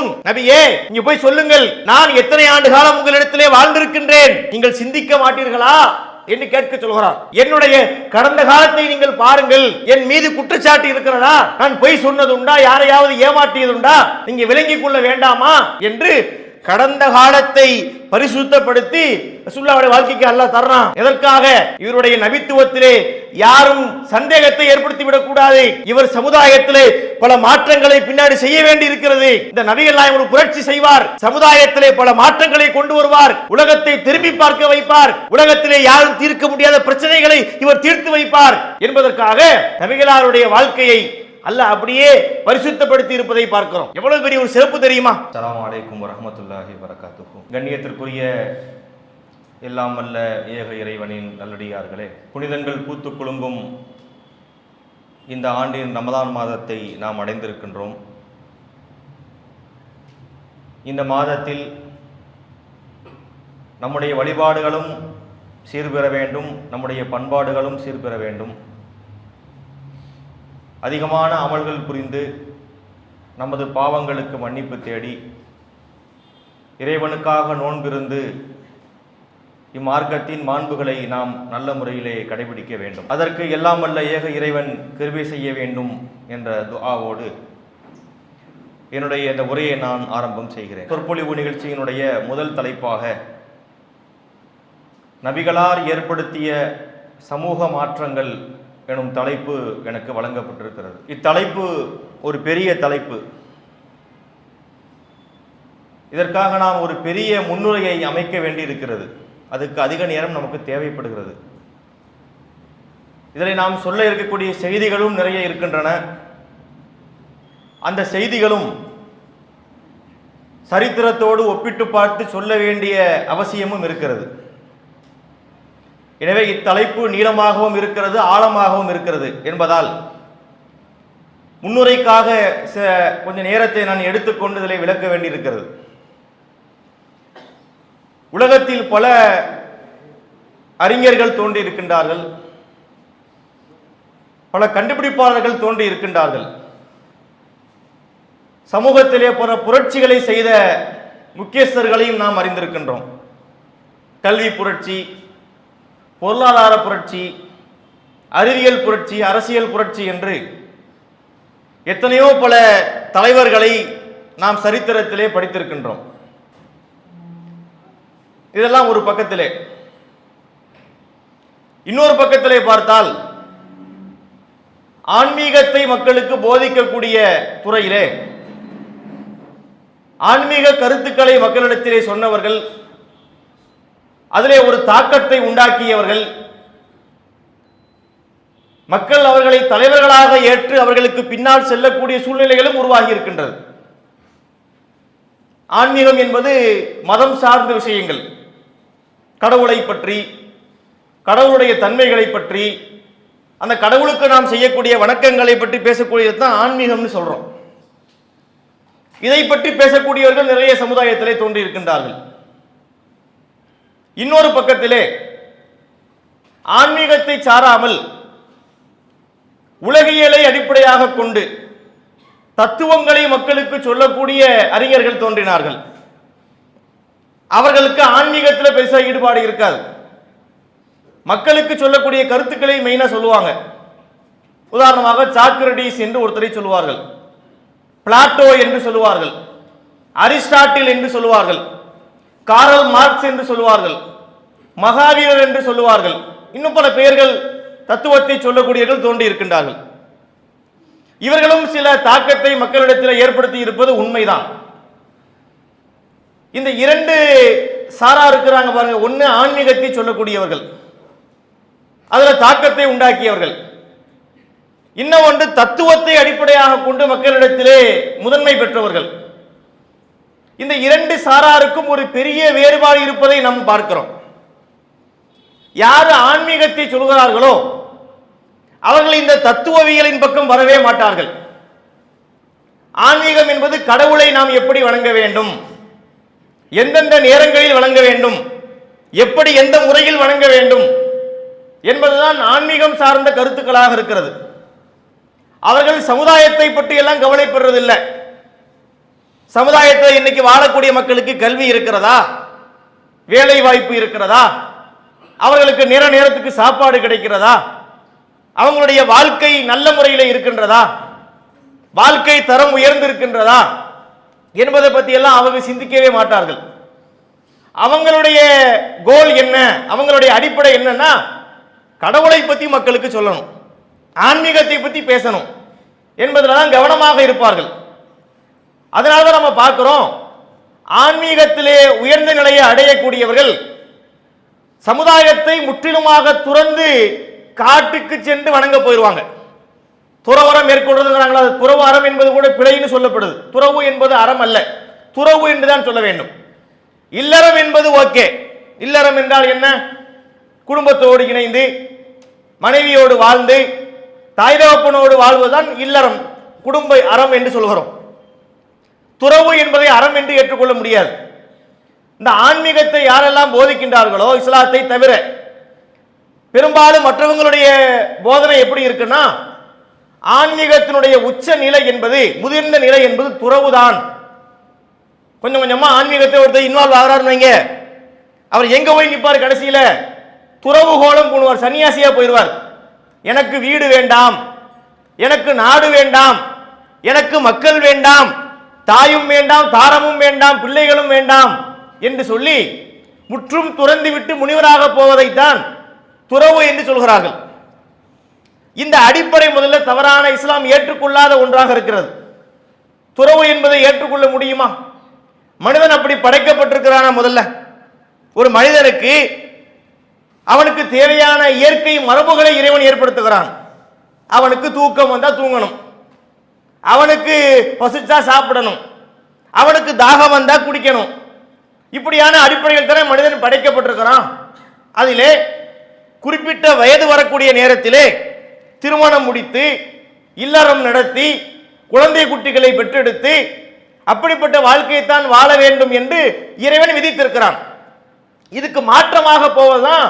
முன் நபியே நீங்க போய் சொல்லுங்கள், நான் எத்தனை ஆண்டு காலம் உங்களிடத்திலே வாழ்ந்திருக்கின்றேன், நீங்கள் சிந்திக்க மாட்டீர்களா என்று கேட்க சொல்கிறார். என்னுடைய கடந்த காலத்தை நீங்கள் பாருங்கள், என் மீது குற்றச்சாட்டு இருக்கிறதா, நான் பொய் சொன்னது உண்டா, யாரையாவது ஏமாற்றியது உண்டா, நீங்க விளங்கிக் கொள்ள வேண்டாமா என்று கடந்த காலத்தை பரிசுத்தப்படுத்தி ரசூலுல்லாஹ்வுடைய வாழ்க்கைக்கு அல்லாஹ் தர்றான். எதற்காக? இவருடைய நபித்துவத்திலே யாரும் சந்தேகத்தை ஏற்படுத்தி விடக் கூடாது. இவர் சமுதாயத்திலே பல மாற்றங்களை பின்னாடி செய்ய வேண்டி இருக்கிறது. இந்த நபிகள் நாயகம் ஒரு புரட்சி செய்வார், சமுதாயத்திலே பல மாற்றங்களை கொண்டு வருவார், உலகத்தை திரும்பி பார்க்க வைப்பார், உலகத்திலே யாரும் தீர்க்க முடியாத பிரச்சனைகளை இவர் தீர்த்து வைப்பார் என்பதற்காக நபிகளாருடைய வாழ்க்கையை அல்லாஹ் அப்படியே பரிசுத்தப்படுத்தி இருப்பதை பார்க்கிறோம். எவ்வளவு பெரிய ஒரு சிறப்பு தெரியுமா? அஸ்ஸலாமு அலைக்கும் வரஹ்மத்துல்லாஹி வபரகாத்துஹு. கண்ணியத்திற்குரிய எல்லாம் வல்ல ஏக இறைவனின் நல்லடியார்களே, புனிதங்கள் பூத்து குலுங்கும் இந்த ஆண்டின் ரமதான் மாதத்தை நாம் அடைந்திருக்கின்றோம். இந்த மாதத்தில் நம்முடைய வழிபாடுகளும் சீர்பெற வேண்டும், நம்முடைய பண்பாடுகளும் சீர்பெற வேண்டும். அதிகமான அமல்கள் புரிந்து நமது பாவங்களுக்கு மன்னிப்பு தேடி இறைவனுக்காக நோன்பிருந்து இம்மார்க்கத்தின் மாண்புகளை நாம் நல்ல முறையிலே கடைபிடிக்க வேண்டும். அதற்கு எல்லாம் வல்ல ஏக இறைவன் கிருபை செய்ய வேண்டும் என்ற துஆவோடு என்னுடைய இந்த உரையை நான் ஆரம்பம் செய்கிறேன். சொற்பொழிவு நிகழ்ச்சியினுடைய முதல் தலைப்பாக நபிகளார் ஏற்படுத்திய சமூக மாற்றங்கள் எனும் தலைப்பு எனக்கு வழங்கப்பட்டிருக்கிறது. இத்தலைப்பு ஒரு பெரிய தலைப்பு. இதற்காக நாம் ஒரு பெரிய முன்னுரையை அமைக்க வேண்டியிருக்கிறது. அதுக்கு அதிக நேரம் நமக்கு தேவைப்படுகிறது. இதில் நாம் சொல்ல இருக்கக்கூடிய செய்திகளும் நிறைய இருக்கின்றன. அந்த செய்திகளும் சரித்திரத்தோடு ஒப்பிட்டு பார்த்து சொல்ல வேண்டிய அவசியமும் இருக்கிறது. எனவே இத்தலைப்பு நீளமாகவும் இருக்கிறது, ஆழமாகவும் இருக்கிறது என்பதால் முன்னுரைக்காக கொஞ்ச நேரத்தை நான் எடுத்துக்கொண்டு இதில் விளக்க வேண்டியிருக்கிறது. உலகத்தில் பல அறிஞர்கள் தோன்றி இருக்கின்றார்கள், பல கண்டுபிடிப்பாளர்கள் தோன்றி இருக்கின்றார்கள். சமூகத்திலே பல புரட்சிகளை செய்த முக்கியஸ்தர்களையும் நாம் அறிந்திருக்கின்றோம். கல்வி புரட்சி, பொருளாதார புரட்சி, அறிவியல் புரட்சி, அரசியல் புரட்சி என்று எத்தனையோ பல தலைவர்களை நாம் சரித்திரத்திலே படித்திருக்கின்றோம். இதெல்லாம் ஒரு பக்கத்திலே. இன்னொரு பக்கத்திலே பார்த்தால் ஆன்மீகத்தை மக்களுக்கு போதிக்கக்கூடிய துறையிலே ஆன்மீக கருத்துக்களை மக்களிடத்திலே சொன்னவர்கள், அதிலே ஒரு தாக்கத்தை உண்டாக்கியவர்கள், மக்கள் அவர்களை தலைவர்களாக ஏற்று அவர்களுக்கு பின்னால் செல்லக்கூடிய சூழ்நிலைகளும் உருவாகி இருக்கின்றது. ஆன்மீகம் என்பது மதம் சார்ந்த விஷயங்கள், கடவுளை பற்றி, கடவுளுடைய தன்மைகளை பற்றி, அந்த கடவுளுக்கு நாம் செய்யக்கூடிய வணக்கங்களை பற்றி பேசக்கூடியது தான் ஆன்மீகம்னு சொல்றோம். இதை பற்றி பேசக்கூடியவர்கள் நிறைய சமுதாயத்திலே தோன்றி இருக்கின்றார்கள். இன்னொரு பக்கத்திலே ஆன்மீகத்தை சாராமல் உலகியலை அடிப்படையாக கொண்டு தத்துவங்களை மக்களுக்கு சொல்லக்கூடிய அறிஞர்கள் தோன்றினார்கள். அவர்களுக்கு ஆன்மீகத்தில் பெருசாக ஈடுபாடு இருக்காது. மக்களுக்கு சொல்லக்கூடிய கருத்துக்களை மெயினா சொல்லுவாங்க. உதாரணமாக சாக்ரடீஸ் என்று ஒருத்தரை சொல்லுவார்கள், பிளாட்டோ என்று சொல்லுவார்கள், அரிஸ்டாட்டில் என்று சொல்லுவார்கள், காரல் மார்க்ஸ் என்று சொல்லுவார்கள், மகாவீரர் என்று சொல்லுவார்கள். இன்னும் பல பெயர்கள் தத்துவத்தை சொல்லக்கூடியவர்கள் தோன்றி இருக்கின்றார்கள். இவர்களும் சில தாக்கத்தை மக்களிடத்தில் ஏற்படுத்தி இருப்பது உண்மைதான். இந்த இரண்டு சாரா இருக்கிறாங்க பாருங்க. ஒன்னு ஆன்மீகத்தை சொல்லக்கூடியவர்கள், அதுல தாக்கத்தை உண்டாக்கியவர்கள். இன்னும் ஒன்று தத்துவத்தை அடிப்படையாக கொண்டு மக்களிடத்திலே முதன்மை பெற்றவர்கள். இந்த இரண்டு சாராருக்கும் ஒரு பெரிய வேறுபாடு இருப்பதை நாம் பார்க்கிறோம். யார் ஆன்மீகத்தை சொல்கிறார்களோ அவர்கள் இந்த தத்துவவியலின் பக்கம் வரவே மாட்டார்கள். ஆன்மீகம் என்பது கடவுளை நாம் எப்படி வணங்க வேண்டும், எந்தெந்த நேரங்களில் வணங்க வேண்டும், எப்படி எந்த முறையில் வணங்க வேண்டும் என்பதுதான் ஆன்மீகம் சார்ந்த கருத்துக்களாக இருக்கிறது. அவர்கள் சமுதாயத்தை பற்றி எல்லாம் கவலைப்படுறதில்லை. சமுதாயத்தில் இன்னைக்கு வாழக்கூடிய மக்களுக்கு கல்வி இருக்கிறதா, வேலை வாய்ப்பு இருக்கிறதா, அவர்களுக்கு நேரத்துக்கு சாப்பாடு கிடைக்கிறதா, அவங்களுடைய வாழ்க்கை நல்ல முறையில் இருக்கின்றதா, வாழ்க்கை தரம் உயர்ந்திருக்கின்றதா என்பதை பத்தி எல்லாம் அவங்க சிந்திக்கவே மாட்டார்கள். அவங்களுடைய கோல் என்ன, அவங்களுடைய அடிப்படை என்னன்னா கடவுளை பத்தி மக்களுக்கு சொல்லணும், ஆன்மீகத்தை பத்தி பேசணும் என்பதில் தான் கவனமாக இருப்பார்கள். அதனாலதான் நம்ம பார்க்கிறோம், ஆன்மீகத்திலே உயர்ந்த நிலையை அடையக்கூடியவர்கள் சமுதாயத்தை முற்றிலுமாக துறந்து காட்டுக்கு சென்று வணங்க போயிடுவாங்க. துறவரம் மேற்கொள்றதுங்கிறாங்களா, அது துறவு அறம் என்பது கூட பிழைன்னு சொல்லப்படுது. துறவு என்பது அறம் அல்ல, துறவு என்றுதான் சொல்ல வேண்டும். இல்லறம் என்பது ஓகே. இல்லறம் என்றால் என்ன? குடும்பத்தோடு இணைந்து மனைவியோடு வாழ்ந்து தாய் தகப்பனோடு வாழ்வதுதான் இல்லறம், குடும்ப அறம் என்று சொல்கிறோம். துறவு என்பதை அறம் என்று ஏற்றுக்கொள்ள முடியாது. இந்த ஆன்மீகத்தை யாரெல்லாம் போதிக்கின்றார்களோ இஸ்லாத்தை தவிர பெரும்பாலும் மற்றவங்களுடைய போதனை எப்படி இருக்குன்னா, ஆன்மீகத்தினுடைய உச்ச நிலை என்பது, முதிர்ந்த நிலை என்பது துறவுதான். கொஞ்சம் கொஞ்சமா ஆன்மீகத்தை ஒருத்தர் இன்வால்வ் ஆகிறாருன்னு வைங்க, அவர் எங்க போய் நிற்பார்? கடைசியில துறவு கோலம் பூணுவார், சன்னியாசியா போயிடுவார். எனக்கு வீடு வேண்டாம், எனக்கு நாடு வேண்டாம், எனக்கு மக்கள் வேண்டாம், தாயும் வேண்டாம், தாரமும் வேண்டாம், பிள்ளைகளும் வேண்டாம் என்று சொல்லி முற்றும் துறந்து விட்டு முனிவராக போவதைத்தான் துறவு என்று சொல்கிறார்கள். இந்த அடிப்படை முதல்ல தவறான, இஸ்லாம் ஏற்றுக்கொள்ளாத ஒன்றாக இருக்கிறது. துறவு என்பதை ஏற்றுக்கொள்ள முடியுமா? மனிதன் அப்படி படைக்கப்பட்டிருக்கிறானா? முதல்ல ஒரு மனிதனுக்கு அவனுக்கு தேவையான இயற்கை மரபுகளை இறைவன் ஏற்படுத்துகிறான். அவனுக்கு தூக்கம் வந்தா தூங்கணும், அவனுக்கு பசிச்சா சாப்பிடணும், அவனுக்கு தாகம் வந்தா குடிக்கணும். இப்படியான அடிப்படையில் தானே மனிதன் படைக்கப்பட்டிருக்கிறான். அதிலே குறிப்பிட்ட வயது வரக்கூடிய நேரத்திலே திருமணம் முடித்து இல்லறம் நடத்தி குழந்தை குட்டிகளை பெற்றெடுத்து அப்படிப்பட்ட வாழ்க்கையைத்தான் வாழ வேண்டும் என்று இறைவன் விதித்திருக்கிறான். இதுக்கு மாற்றமாக போவதுதான்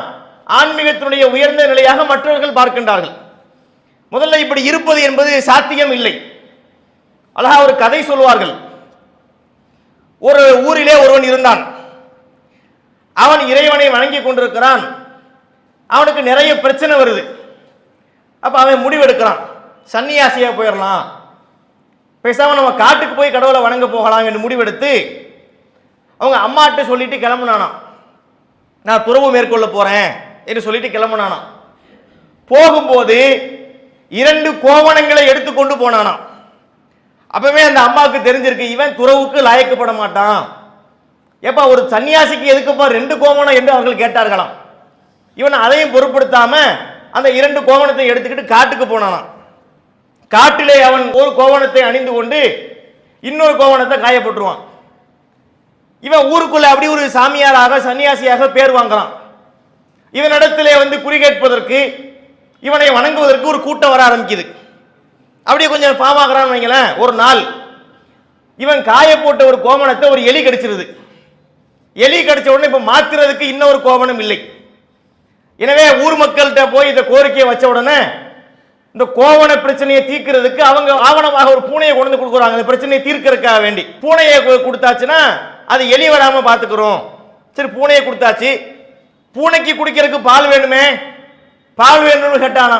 ஆன்மீகத்தினுடைய உயர்ந்த நிலையாக மற்றவர்கள் பார்க்கின்றார்கள். முதல்ல இப்படி இருப்பது என்பது சாத்தியம் இல்லை. அழகா ஒரு கதை சொல்வார்கள். ஒரு ஊரிலே ஒருவன் இருந்தான். அவன் இறைவனை வணங்கி கொண்டிருக்கிறான். அவனுக்கு நிறைய பிரச்சனை வருது. அப்ப அவன் முடிவெடுக்கிறான், சன்னியாசியா போயிடலாம், பேசாம நம்ம காட்டுக்கு போய் கடவுளை வணங்க போகலாம் என்று முடிவெடுத்து அவங்க அம்மாட்ட சொல்லிட்டு கிளம்புனானா, நான் துறவு மேற்கொள்ள போறேன் என்று சொல்லிட்டு கிளம்புனானா. போகும்போது 2 கோவணங்களை எடுத்துக்கொண்டு போனானா. அப்பவே அந்த அம்மாவுக்கு தெரிஞ்சிருக்கு, இவன் துறவுக்கு லாயக்கப்பட மாட்டான். ஏப்பா ஒரு சன்னியாசிக்கு எதுக்குப்பா 2 கோவணம் என்று அவர்கள் கேட்டார்களாம். இவன் அதையும் பொருட்படுத்தாம அந்த 2 கோவணத்தை எடுத்துக்கிட்டு காட்டுக்கு போனானா. காட்டிலே அவன் ஒரு கோவணத்தை அணிந்து கொண்டு இன்னொரு கோவணத்தை காயப்பட்டுருவான். இவன் ஊருக்குள்ள அப்படி ஒரு சாமியாராக சன்னியாசியாக பேர் வாங்கலாம். இவனிடத்திலே வந்து குறி கேட்பதற்கு, இவனை வணங்குவதற்கு ஒரு கூட்டம் வர ஆரம்பிக்குது. அப்படியே கொஞ்சம் பாவாகிறான்னு வைங்களேன். ஒரு நாள் இவன் காய போட்ட ஒரு கோவணத்தை ஒரு எலி கடிச்சிருது. எலி கடிச்ச உடனே இப்ப மாத்துறதுக்கு இன்னொரு கோவணம் இல்லை. எனவே ஊர் மக்கள்கிட்ட போய் இந்த கோரிக்கையை வச்ச உடனே இந்த கோவண பிரச்சனையை தீர்க்கிறதுக்கு அவங்க ஆவணமாக ஒரு பூனையை கொண்டு கொடுக்குறாங்க. அந்த பிரச்சனையை தீர்க்கறதுக்காக வேண்டி பூனையை கொடுத்தாச்சுன்னா அது எலி வராம பாத்துக்கிறோம். சரி, பூனையை கொடுத்தாச்சு. பூனைக்கு குடிக்கிறதுக்கு பால் வேணுமே, பால் வேணும்னு கேட்டானா.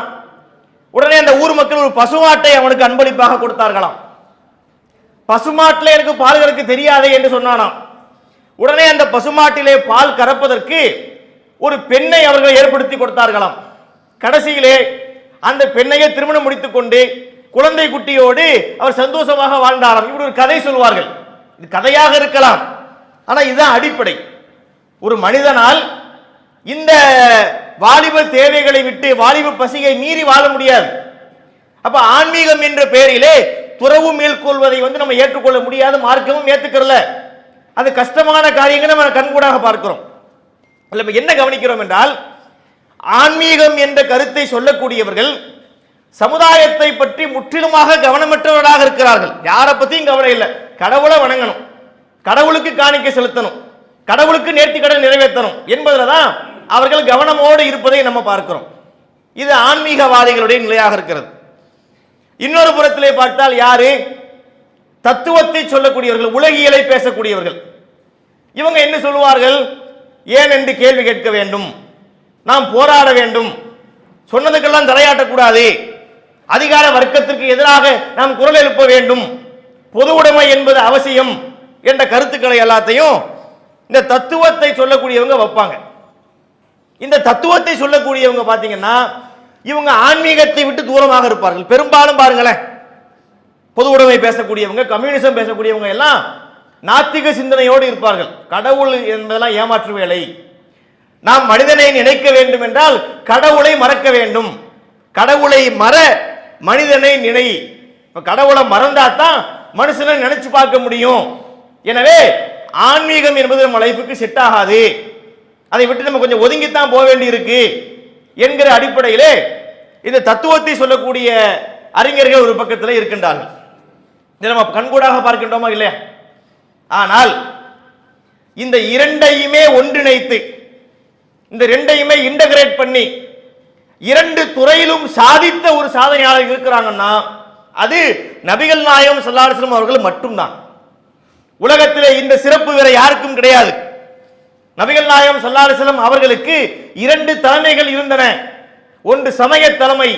உடனே அந்த ஊர் மக்கள் ஒரு பசுமாட்டை அவனுக்கு அன்பளிப்பாக கொடுத்தார்களாம். பசுமாட்டில் எனக்கு பால் கறக்க தெரியாதே என்று சொன்னானாம். உடனே அந்த பசுமாட்டிலே பால் கறப்பதற்கு ஒரு பெண்ணை அவர்கள் ஏற்படுத்தி கொடுத்தார்களாம். கடைசியிலே அந்த பெண்ணையே திருமணம் முடித்துக் கொண்டு குழந்தை குட்டியோடு அவர் சந்தோஷமாக வாழ்ந்தாராம். இப்படி ஒரு கதை சொல்வார்கள். இது கதையாக இருக்கலாம், ஆனா இதுதான் அடிப்படை. ஒரு மனிதனால் இந்த வாலிப தேவைகளை விட்டு வாலிப பசியை மீறி வாழ முடியாது. அப்ப ஆன்மீகம் என்ற பெயரிலே துறவு மேற்கொள்வதை நம்ம ஏற்றுக்கொள்ள முடியாது, மார்க்கமும் ஏற்றுக்கிறல. அது கஷ்டமான காரியங்களை நம்ம கண்கூடாக பார்க்கிறோம். என்ன கவனிக்கிறோம் என்றால், ஆன்மீகம் என்ற கருத்தை சொல்லக்கூடியவர்கள் சமுதாயத்தை பற்றி முற்றிலுமாக கவனமற்றவர்களாக இருக்கிறார்கள். யாரை பத்தியும் கவனம் இல்லை. கடவுளை வணங்கணும், கடவுளுக்கு காணிக்கை செலுத்தணும், கடவுளுக்கு நேர்த்திக்கடன் நிறைவேற்றணும் என்பதில் தான் அவர்கள் கவனமோடு இருப்பதை நம்ம பார்க்கிறோம். இது ஆன்மீகவாதிகளுடைய நிலையாக இருக்கிறது. இன்னொரு புறத்திலே பார்த்தால் யாரு தத்துவத்தை சொல்லக்கூடியவர்கள், உலகியலை பேசக்கூடியவர்கள். இவங்க என்ன சொல்லுவார்கள்? ஏன் என்று கேள்வி கேட்க வேண்டும், நாம் போராட வேண்டும், சொன்னதுக்கெல்லாம் தலையாட்டக்கூடாது, அதிகார வர்க்கத்திற்கு எதிராக நாம் குரல் எழுப்ப வேண்டும், பொது உடைமை என்பது அவசியம் என்ற கருத்துக்களை எல்லாத்தையும் இந்த தத்துவத்தை சொல்லக்கூடியவங்க வைப்பாங்க. இந்த தத்துவத்தை சொல்லக்கூடியவங்க பாத்தீங்கன்னா இவங்க ஆன்மீகத்தை விட்டு தூரமாக இருப்பார்கள். பெரும்பாலும் பாருங்களேன், பொது உடைமை பேசக்கூடியவங்க, கம்யூனிசம் பேசக்கூடியவங்க எல்லாம் நாத்திக சிந்தனையோடு இருப்பார்கள். கடவுள் என்பதெல்லாம் ஏமாற்று வேலை, நாம் மனிதனை நினைக்க வேண்டும் என்றால் கடவுளை மறக்க வேண்டும், கடவுளை மற மனிதனை நினை, கடவுளை மறந்தா தான் மனுஷனை நினைச்சு பார்க்க முடியும். எனவே ஆன்மீகம் என்பது நம்ம லைஃபுக்கு செட் ஆகாது, அதை விட்டு நம்ம கொஞ்சம் ஒதுங்கித்தான் போக வேண்டி இருக்கு என்கிற அடிப்படையிலே இந்த தத்துவத்தை சொல்லக்கூடிய அறிஞர்கள் ஒரு பக்கத்தில் இருக்கின்றார்கள். இதை நம்ம கண்கூடாக பார்க்கின்றோமா இல்லையா? ஆனால் இந்த இரண்டையுமே ஒன்றிணைத்து, இந்த ரெண்டையுமே இன்டகிரேட் பண்ணி இரண்டு துறையிலும் சாதித்த ஒரு சாதனையாளர் இருக்கிறாங்கன்னா அது நபிகள் நாயகம் ஸல்லல்லாஹு அலைஹி வஸல்லம் அவர்கள் மட்டும்தான். உலகத்திலே இந்த சிறப்பு வேற யாருக்கும் கிடையாது. நபிகள் நாயகம் ஸல்லல்லாஹு அலைஹி வஸல்லம் அவர்களுக்கு இரண்டு தலைமைகள் இருந்தன. ஒன்று சமய தலைமை,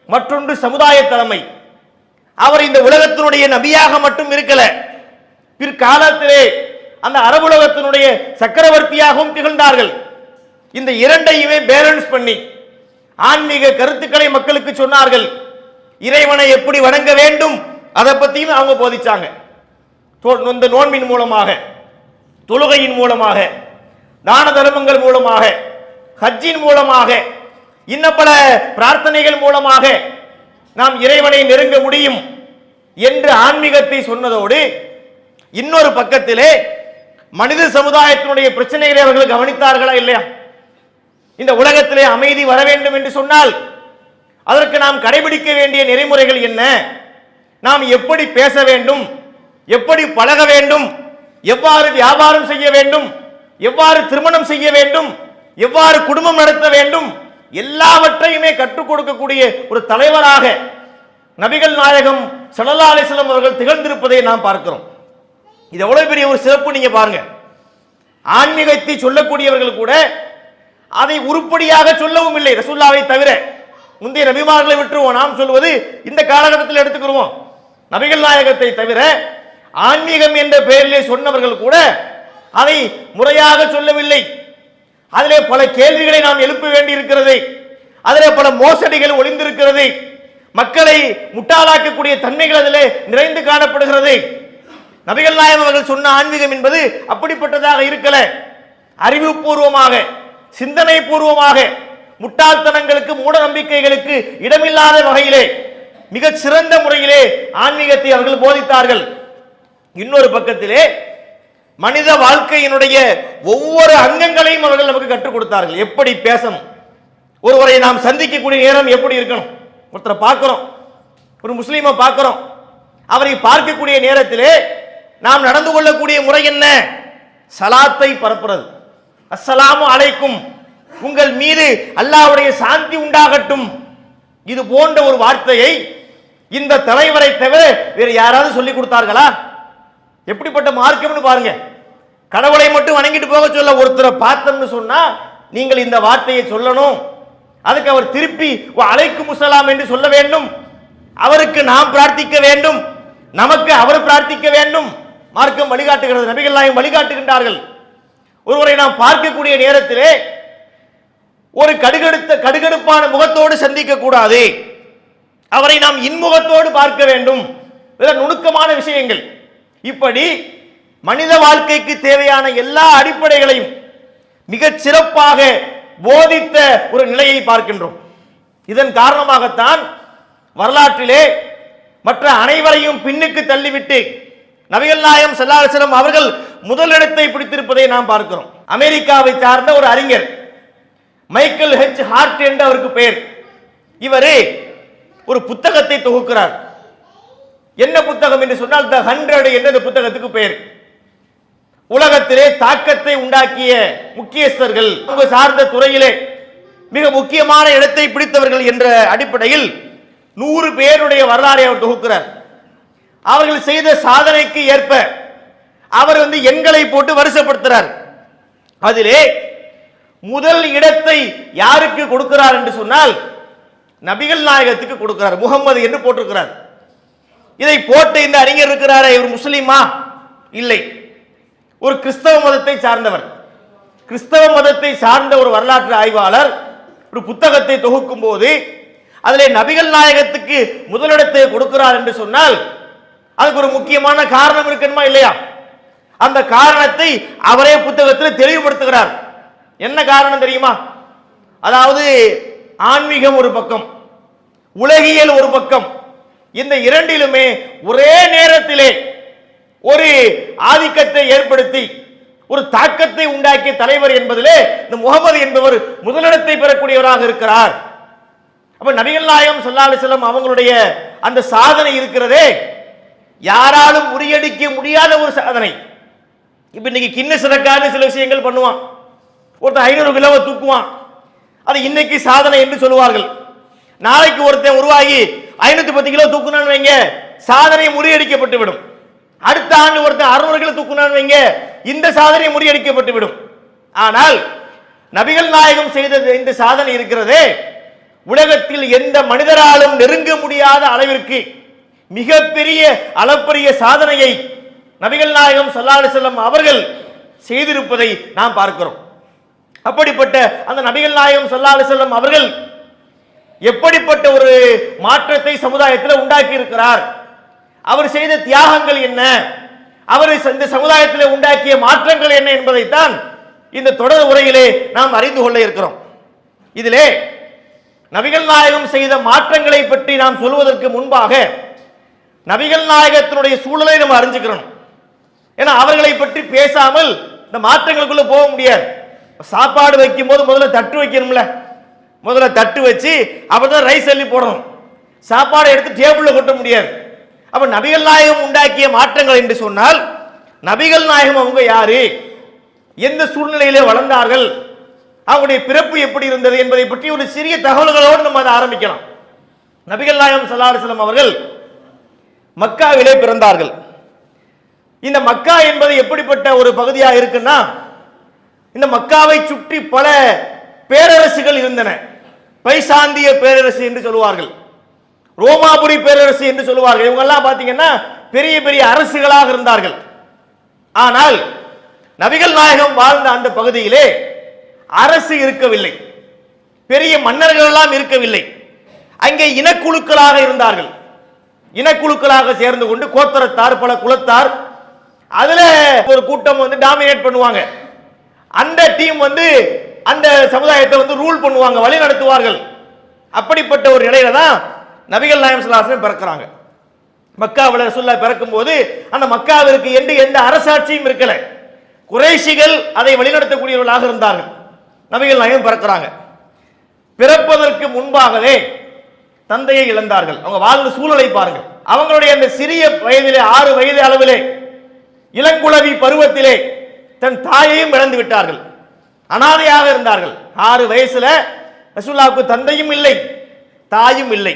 மற்றொன்று சமுதாய தலைமை. அவர் இந்த உலகத்தினுடைய நபியாக மட்டும் இருக்கல, பிற்காலத்திலே அந்த அரபுலகத்தினுடைய சக்கரவர்த்தியாகவும் திகழ்ந்தார்கள். இந்த இரண்டையுமே பேலன்ஸ் பண்ணி ஆன்மீக கருத்துக்களை மக்களுக்கு சொன்னார்கள். இறைவனை எப்படி வணங்க வேண்டும் அதை பத்தியும் அவங்க போதிச்சாங்க. இந்த நோன்பின் மூலமாக, தொழுகையின் மூலமாக, தான தர்மங்கள் மூலமாக, ஹஜ்ஜின் மூலமாக, இன்ன பல பிரார்த்தனைகள் மூலமாக நாம் இறைவனை நெருங்க முடியும் என்று ஆன்மீகத்தை சொன்னதோடு இன்னொரு பக்கத்திலே மனித சமுதாயத்தினுடைய பிரச்சனைகளை அவர்கள் கவனித்தார்களா இல்லையா? இந்த உலகத்திலே அமைதி வர வேண்டும் என்று சொன்னால் அதற்கு நாம் கடைபிடிக்க வேண்டிய நெறிமுறைகள் என்ன, நாம் எப்படி பேச வேண்டும், எப்படி பழக வேண்டும், எவ்வாறு வியாபாரம் செய்ய வேண்டும், எவ்வாறு திருமணம் செய்ய வேண்டும், எவ்வாறு குடும்பம் நடத்த வேண்டும், எல்லாவற்றையுமே கற்றுக் கொடுக்கக்கூடிய ஒரு தலைவராக நபிகள் நாயகம் ஸல்லல்லாஹு அலைஹி வஸல்லம் அவர்கள் திகழ்ந்திருப்பதை நாம் பார்க்கிறோம். இது எவ்வளவு பெரிய ஒரு சிறப்பு நீங்க பாருங்க. ஆன்மீகத்தை சொல்லக்கூடியவர்கள் கூட அதை உருப்படியாக சொல்லவும் இல்லை. ரசூலுல்லாஹை தவிர முந்தைய நபிமார்களை விட்டுருவோம், நாம் சொல்வது இந்த காலகட்டத்தில் எடுத்துக்கிறோம். நபிகள் நாயகத்தை தவிர ஆன்மீகம் என்ற பெயரிலே சொன்னவர்கள் கூட அதை முறையாக சொல்லவில்லை. அதிலே பல கேள்விகளை நாம் எழுப்ப வேண்டி இருக்கிறது, அதிலே பல மோசடிகள் ஒளிந்திருக்கிறது, மக்களை முட்டாளாக்கக்கூடிய தன்மைகள் அதிலே நிறைந்து காணப்படுகிறது. நபிகள் நாயகம் அவர்கள் சொன்ன ஆன்மீகம் என்பது அப்படிப்பட்டதாக இருக்கல. அறிவுபூர்வமாக, சிந்தனை பூர்வமாக, முட்டாள்தனங்களுக்கு, மூட நம்பிக்கைகளுக்கு இடமில்லாத வகையிலே மிக சிறந்த முறையிலே ஆன்மீகத்தை அவர்கள் போதித்தார்கள். இன்னொரு பக்கத்திலே மனித வாழ்க்கையினுடைய ஒவ்வொரு அங்கங்களையும் அவர்கள் நமக்கு கற்றுக் கொடுத்தார்கள். எப்படி பேசணும், ஒருவரை நாம் சந்திக்கக்கூடிய நேரம் எப்படி இருக்கணும், ஒருத்தரை பார்க்கிறோம், ஒரு முஸ்லீமை பார்க்கிறோம், அவரை பார்க்கக்கூடிய நேரத்திலே நாம் நடந்து கொள்ளக்கூடிய முறை என்ன? சலாத்தை பரப்புறது, அஸ்ஸலாமு அலைக்கும், உங்கள் மீது அல்லாஹ்வுடைய சாந்தி உண்டாகட்டும். இது போன்ற ஒரு வார்த்தையை இந்த தலைவரை தவிர வேறு யாராவது சொல்லி கொடுத்தார்களா? எப்படிப்பட்ட மார்க்கம்னு பாருங்க. கடவுளை மட்டும் வணங்கிட்டு போக சொல்ல, ஒருத்தரை பார்த்தோம்னு சொன்னா நீங்கள் இந்த வார்த்தையை சொல்லணும், அதுக்கு அவர் திருப்பி அலைக்கும் முஸ்ஸலாம் என்று சொல்ல வேண்டும், அவருக்கு நாம் பிரார்த்திக்க வேண்டும், நமக்கு அவர் பிரார்த்திக்க வேண்டும். மார்க்கம் வழிகாட்டுகிறது, நபிகள் நாயகம் வழிகாட்டுகின்றார்கள். ஒருவரை நாம் பார்க்கக்கூடிய நேரத்திலே ஒரு கடுகடுப்பான முகத்தோடு சந்திக்க கூடாது, அவரை நாம் இன்முகத்தோடு பார்க்க வேண்டும். நுணுக்கமான விஷயங்கள். இப்படி மனித வாழ்க்கைக்கு தேவையான எல்லா அடிப்படைகளையும் மிகச் சிறப்பாக போதித்த ஒரு நிலையை பார்க்கின்றோம். இதன் காரணமாகத்தான் வரலாற்றிலே மற்ற அனைவரையும் பின்னுக்கு தள்ளிவிட்டு நபிகள் நாயகம் ஸல்லல்லாஹு அலைஹி வஸல்லம் அவர்கள் முதலிடத்தை பிடித்திருப்பதை நாம் பார்க்கிறோம். அமெரிக்காவை சார்ந்த ஒரு அறிஞர் மைக்கேல் ஹெச் ஹார்ட் என்று அவருக்கு பெயர். இவரே ஒரு புத்தகத்தை தொகுக்கிறார். என்ன புத்தகம் என்று சொன்னால் த 100 என்ற இந்த புத்தகத்துக்கு பெயர். உலகத்திலே தாக்கத்தை உண்டாக்கிய முக்கியஸ்தர்கள், அவங்க சார்ந்த துறையிலே மிக முக்கியமான இடத்தை பிடித்தவர்கள் என்ற அடிப்படையில் 100 பேருடைய வரலாறை அவர் தொகுக்கிறார். அவர்கள் செய்த சாதனைக்கு ஏற்ப அவர் எண்களை போட்டு வரிசைப்படுத்துறார். அதிலே முதல் இடத்தை யாருக்கு கொடுக்கிறார் என்று சொன்னால் நபிகள் நாயகத்துக்கு கொடுக்கிறார். முகம்மது என்று போட்டிருக்கிறார். இதை போட்ட இந்த அறிஞர் இருக்கிறாரே, இவர் முஸ்லிமா? இல்லை, ஒரு கிறிஸ்தவ மதத்தை சார்ந்தவர். கிறிஸ்தவ மதத்தை சார்ந்த ஒரு வரலாற்று ஆய்வாளர் ஒரு புத்தகத்தை தொகுக்கும் போது அதிலே நபிகள் நாயகத்துக்கு முதலிடத்தை கொடுக்கிறார் என்று சொன்னால் அதுக்கு ஒரு முக்கியமான காரணம் இருக்கணுமா இல்லையா? அந்த காரணத்தை அவரே புத்தகத்தில் தெளிவுபடுத்துகிறார். என்ன காரணம் தெரியுமா? அதாவது ஆன்மீகம் ஒரு பக்கம், உலகியல் ஒரு பக்கம், இந்த இரண்டிலுமே ஒரே நேரத்திலே ஒரு ஆதிக்கத்தை ஏற்படுத்தி ஒரு தாக்கத்தை உண்டாக்கிய தலைவர் என்பதிலே இந்த முகமது என்பவர் முதலிடத்தை பெறக்கூடியவராக இருக்கிறார். அப்ப நபிகள் நாயகம் ஸல்லல்லாஹு அலைஹி வஸல்லம் அவங்களுடைய அந்த சாதனை இருக்கிறதே, யாராலும் முறியடிக்க முடியாத ஒரு சாதனை. இப்ப இன்னைக்கு கின்னஸ் ரெக்கார்டு சில விஷயங்கள் பண்ணுவான், ஒருத்தன் 500 கிலோவை தூக்குவான், அது இன்னைக்கு சாதனை என்று சொல்லுவார்கள். நாளைக்கு ஒருத்தன் உருவாகி 510 கிலோ தூக்குனான்னு வைங்க, சாதனை முறியடிக்கப்பட்டு விடும். அடுத்த ஆண்டு ஒருத்தன் 600 கிலோ தூக்குனான்னு வைங்க, இந்த சாதனை முறியடிக்கப்பட்டு விடும். ஆனால் நபிகள் நாயகம் செய்த இந்த சாதனை இருக்கிறதே, உலகத்தில் எந்த மனிதராலும் நெருங்க முடியாத அளவிற்கு மிகப்பெரிய அளப்பரிய சாதனையை நபிகள் நாயகம் ஸல்லல்லாஹு அலைஹி வஸல்லம் அவர்கள் செய்திருப்பதை நாம் பார்க்கிறோம். அப்படிப்பட்ட அந்த நபிகள் நாயகம் ஸல்லல்லாஹு அலைஹி வஸல்லம் அவர்கள் எப்படிப்பட்ட ஒரு மாற்றத்தை சமுதாயத்தில் உண்டாக்கி இருக்கிறார், அவர் செய்த தியாகங்கள் என்ன, அவர் இந்த சமுதாயத்தில் உண்டாக்கிய மாற்றங்கள் என்ன என்பதைத்தான் இந்த தொடர் உரையிலே நாம் அறிந்து கொள்ள இருக்கிறோம். இதிலே நபிகள் நாயகம் செய்த மாற்றங்களை பற்றி நாம் சொல்வதற்கு முன்பாக நபிகள் நாயகத்தினுடைய சூழலை நம்ம அறிஞ்சுக்கிறோம். ஏன்னா அவர்களை பற்றி பேசாமல் இந்த மாற்றங்களுக்குள்ள போக முடியாது. சாப்பாடு வைக்கும் போது முதல்ல தட்டு வைக்கணும்ல, முதல்ல தட்டு வச்சு அப்பதான் ரைஸ் அள்ளி போடணும். சாப்பாடை எடுத்து டேபிள்ல கொட்ட முடியாது. அப்ப நபிகள் நாயகம் உண்டாக்கிய மாற்றங்கள் என்று சொன்னால் நபிகள் நாயகம் அவங்க யாரு, எந்த சூழ்நிலையிலே வளர்ந்தார்கள், அவங்களுடைய பிறப்பு எப்படி இருந்தது என்பதை பற்றி ஒரு சிறிய தகவல்களோடு நம்ம அதை ஆரம்பிக்கலாம். நபிகள் நாயகம் ஸல்லல்லாஹு அலைஹி வஸல்லம் அவர்கள் மக்காவிலே பிறந்தார்கள். இந்த மக்கா என்பது எப்படிப்பட்ட ஒரு பகுதியாக இருக்குன்னா, இந்த மக்காவை சுற்றி பல பேரரசுகள் இருந்தன. பைசாந்திய பேரரசு என்று சொல்லுவார்கள், ரோமாபுரி பேரரசு என்று சொல்லுவார்கள். இவங்க எல்லாம் பாத்தீங்கன்னா பெரிய பெரிய அரசுகளாக இருந்தார்கள். ஆனால் நபிகள் நாயகம் வாழ்ந்த அந்த பகுதியிலே அரசு இருக்கவில்லை, பெரிய மன்னர்கள் எல்லாம் இருக்கவில்லை. அங்கே இனக்குழுக்களாக இருந்தார்கள். இனக்குழுக்களாக சேர்ந்து கொண்டு கோத்திரத்தார், பல குலத்தார், அதுல ஒரு கூட்டம் டாமினேட் பண்ணுவாங்க. அந்த டீம் அந்த சமுதாயத்தை ரூல் பண்ணுவாங்க, வழி நடத்துவார்கள். அப்படிப்பட்ட ஒரு நிலையில தான் நபிகள் நாயகம் ஸல்லல்லாஹு அலைஹி வஸல்லம் பிறக்கிறாங்க. மக்காவில் ரசூலுல்லாஹ் பிறக்கும் போது அந்த மக்காவிற்கு எந்த அரசாட்சியும் இருக்கல, குறைஷிகள் அதை வழிநடத்தக்கூடியவர்களாக இருந்தார்கள். நபிகள் நாயகம் பிறக்கிறாங்க. பிறப்பதற்கு முன்பாகவே தந்தையை இழந்தார்கள். அவங்க வாழ்ந்த சூழலை பாருங்கள். அவங்களுடைய அந்த சிறிய வயதிலே 6 வயது அளவிலே இளங்குளவி பருவத்திலே தன் தாயையும் இழந்து விட்டார்கள். அனாதையாக இருந்தார்கள். 6 வயசுல ரசூலுல்லாஹ்வுக்கு தந்தையும் இல்லை, தாயும் இல்லை.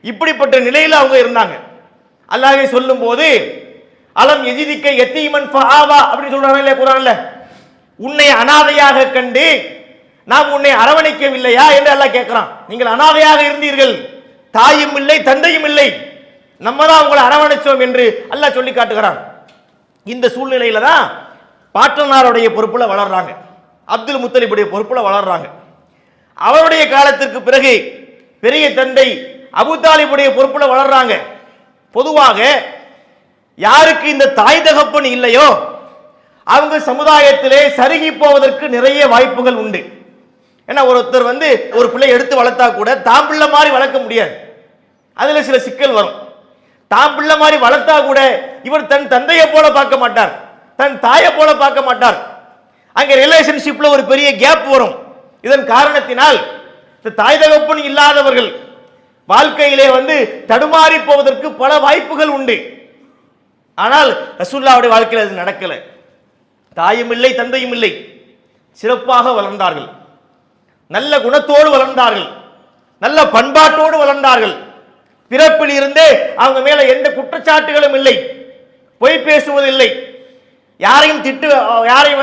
இப்படிப்பட்ட நிலையில அவங்க இருந்தாங்க. அல்லாஹ்வே சொல்லும் போது அலம் எஜிதிக்க யத்தீமன் ஃபஆவா அப்படி சொல்றாங்க இல்லையா குர்ஆன்ல, உன்னை அனாதையாக கண்டு நாம் உன்னை அரவணைக்கவில்லையா என்று அல்லாஹ் கேட்கிறான். நீங்கள் அனாதையாக இருந்தீர்கள், தாயும் இல்லை தந்தையும் இல்லை, நம்ம தான் உங்களை அரவணைச்சோம் என்று அல்லாஹ் சொல்லி காட்டுகிறான். இந்த சூழ்நிலையில தான் பாட்டனாருடைய பொறுப்புல வளர்றாங்க, அப்துல் முத்தலிபுடைய பொறுப்புல வளர்றாங்க. அவருடைய காலத்திற்கு பிறகு பெரிய தந்தை அபூ தாலிபுடைய பொறுப்புல வளர்றாங்க. பொதுவாக யாருக்கு இந்த தாய் தகப்பன் இல்லையோ அவங்க சமுதாயத்திலே சருகி போவதற்கு நிறைய வாய்ப்புகள் உண்டு. ஏன்னா ஒருத்தர் ஒரு பிள்ளை எடுத்து வளர்த்தா கூட தாம் பிள்ளை மாதிரி வளர்க்க முடியாது, அதுல சில சிக்கல் வரும். தாம் பிள்ளை மாதிரி வளர்த்தா கூட இவர் தன் தந்தையை போல பார்க்க மாட்டார், தன் தாயை போல பார்க்க மாட்டார். அங்க ரிலேஷன்ஷிப்ல ஒரு பெரிய கேப் வரும். இதன் காரணத்தினால் இந்த தாய் தகப்பன் இல்லாதவர்கள் வாழ்க்கையிலே தடுமாறி போவதற்கு பல வாய்ப்புகள் உண்டு. ஆனால் ரசூலுல்லாஹ்வுடைய வாழ்க்கையில் அது நடக்கல. தாயும் இல்லை தந்தையும் இல்லை, சிறப்பாக வளர்ந்தார்கள், நல்ல குணத்தோடு வளர்ந்தார்கள், நல்ல பண்பாட்டோடு வளர்ந்தார்கள். பிறப்பில் இருந்தே அவங்க மேல எந்த குற்றச்சாட்டுகளும் இல்லை, பொய் பேசுவதில்லை, யாரையும் யாரையும்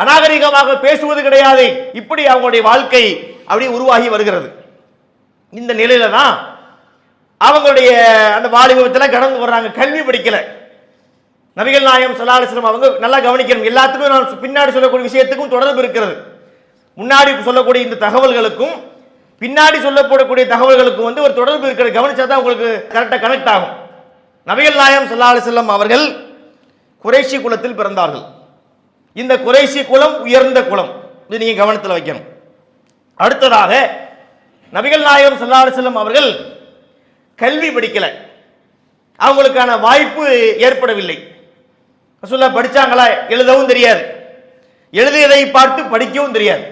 அநாகரிகமாக பேசுவது கிடையாது. இப்படி அவங்களுடைய வாழ்க்கை அப்படி உருவாகி வருகிறது. இந்த நிலையில தான் அவங்களுடைய அந்த வாலிபத்தில் கடந்து வர்றாங்க. கல்வி படிக்கல. நபிகள் நாயகம் ஸல்லல்லாஹு அலைஹி வஸல்லம் அவங்க நல்லா கவனிக்கணும். எல்லாத்துக்கும் நான் பின்னாடி சொல்லக்கூடிய விஷயத்துக்கும் தொடர்பு இருக்கிறது. முன்னாடி சொல்லக்கூடிய இந்த தகவல்களுக்கும் பின்னாடி சொல்லப்படக்கூடிய தகவல்களுக்கும் ஒரு தொடர்பு இருக்கிறது. கவனிச்சா தான் உங்களுக்கு கரெக்டாக கனெக்ட் ஆகும். நபிகள் நாயகம் ஸல்லல்லாஹு அலைஹி வஸல்லம் அவர்கள் குறைஷி குலத்தில் பிறந்தார்கள். இந்த குறைஷி குலம் உயர்ந்த குலம், இது நீங்க கவனத்தில் வைக்கணும். அடுத்ததாக நபிகள் நாயகம் ஸல்லல்லாஹு அலைஹி வஸல்லம் அவர்கள் கல்வி படிக்கல, அவங்களுக்கான வாய்ப்பு ஏற்படவில்லை. ரசூலுல்லாஹ் படிச்சாங்களா? எழுதவும் தெரியாது, எழுதியதை பார்த்து படிக்கவும் தெரியாது.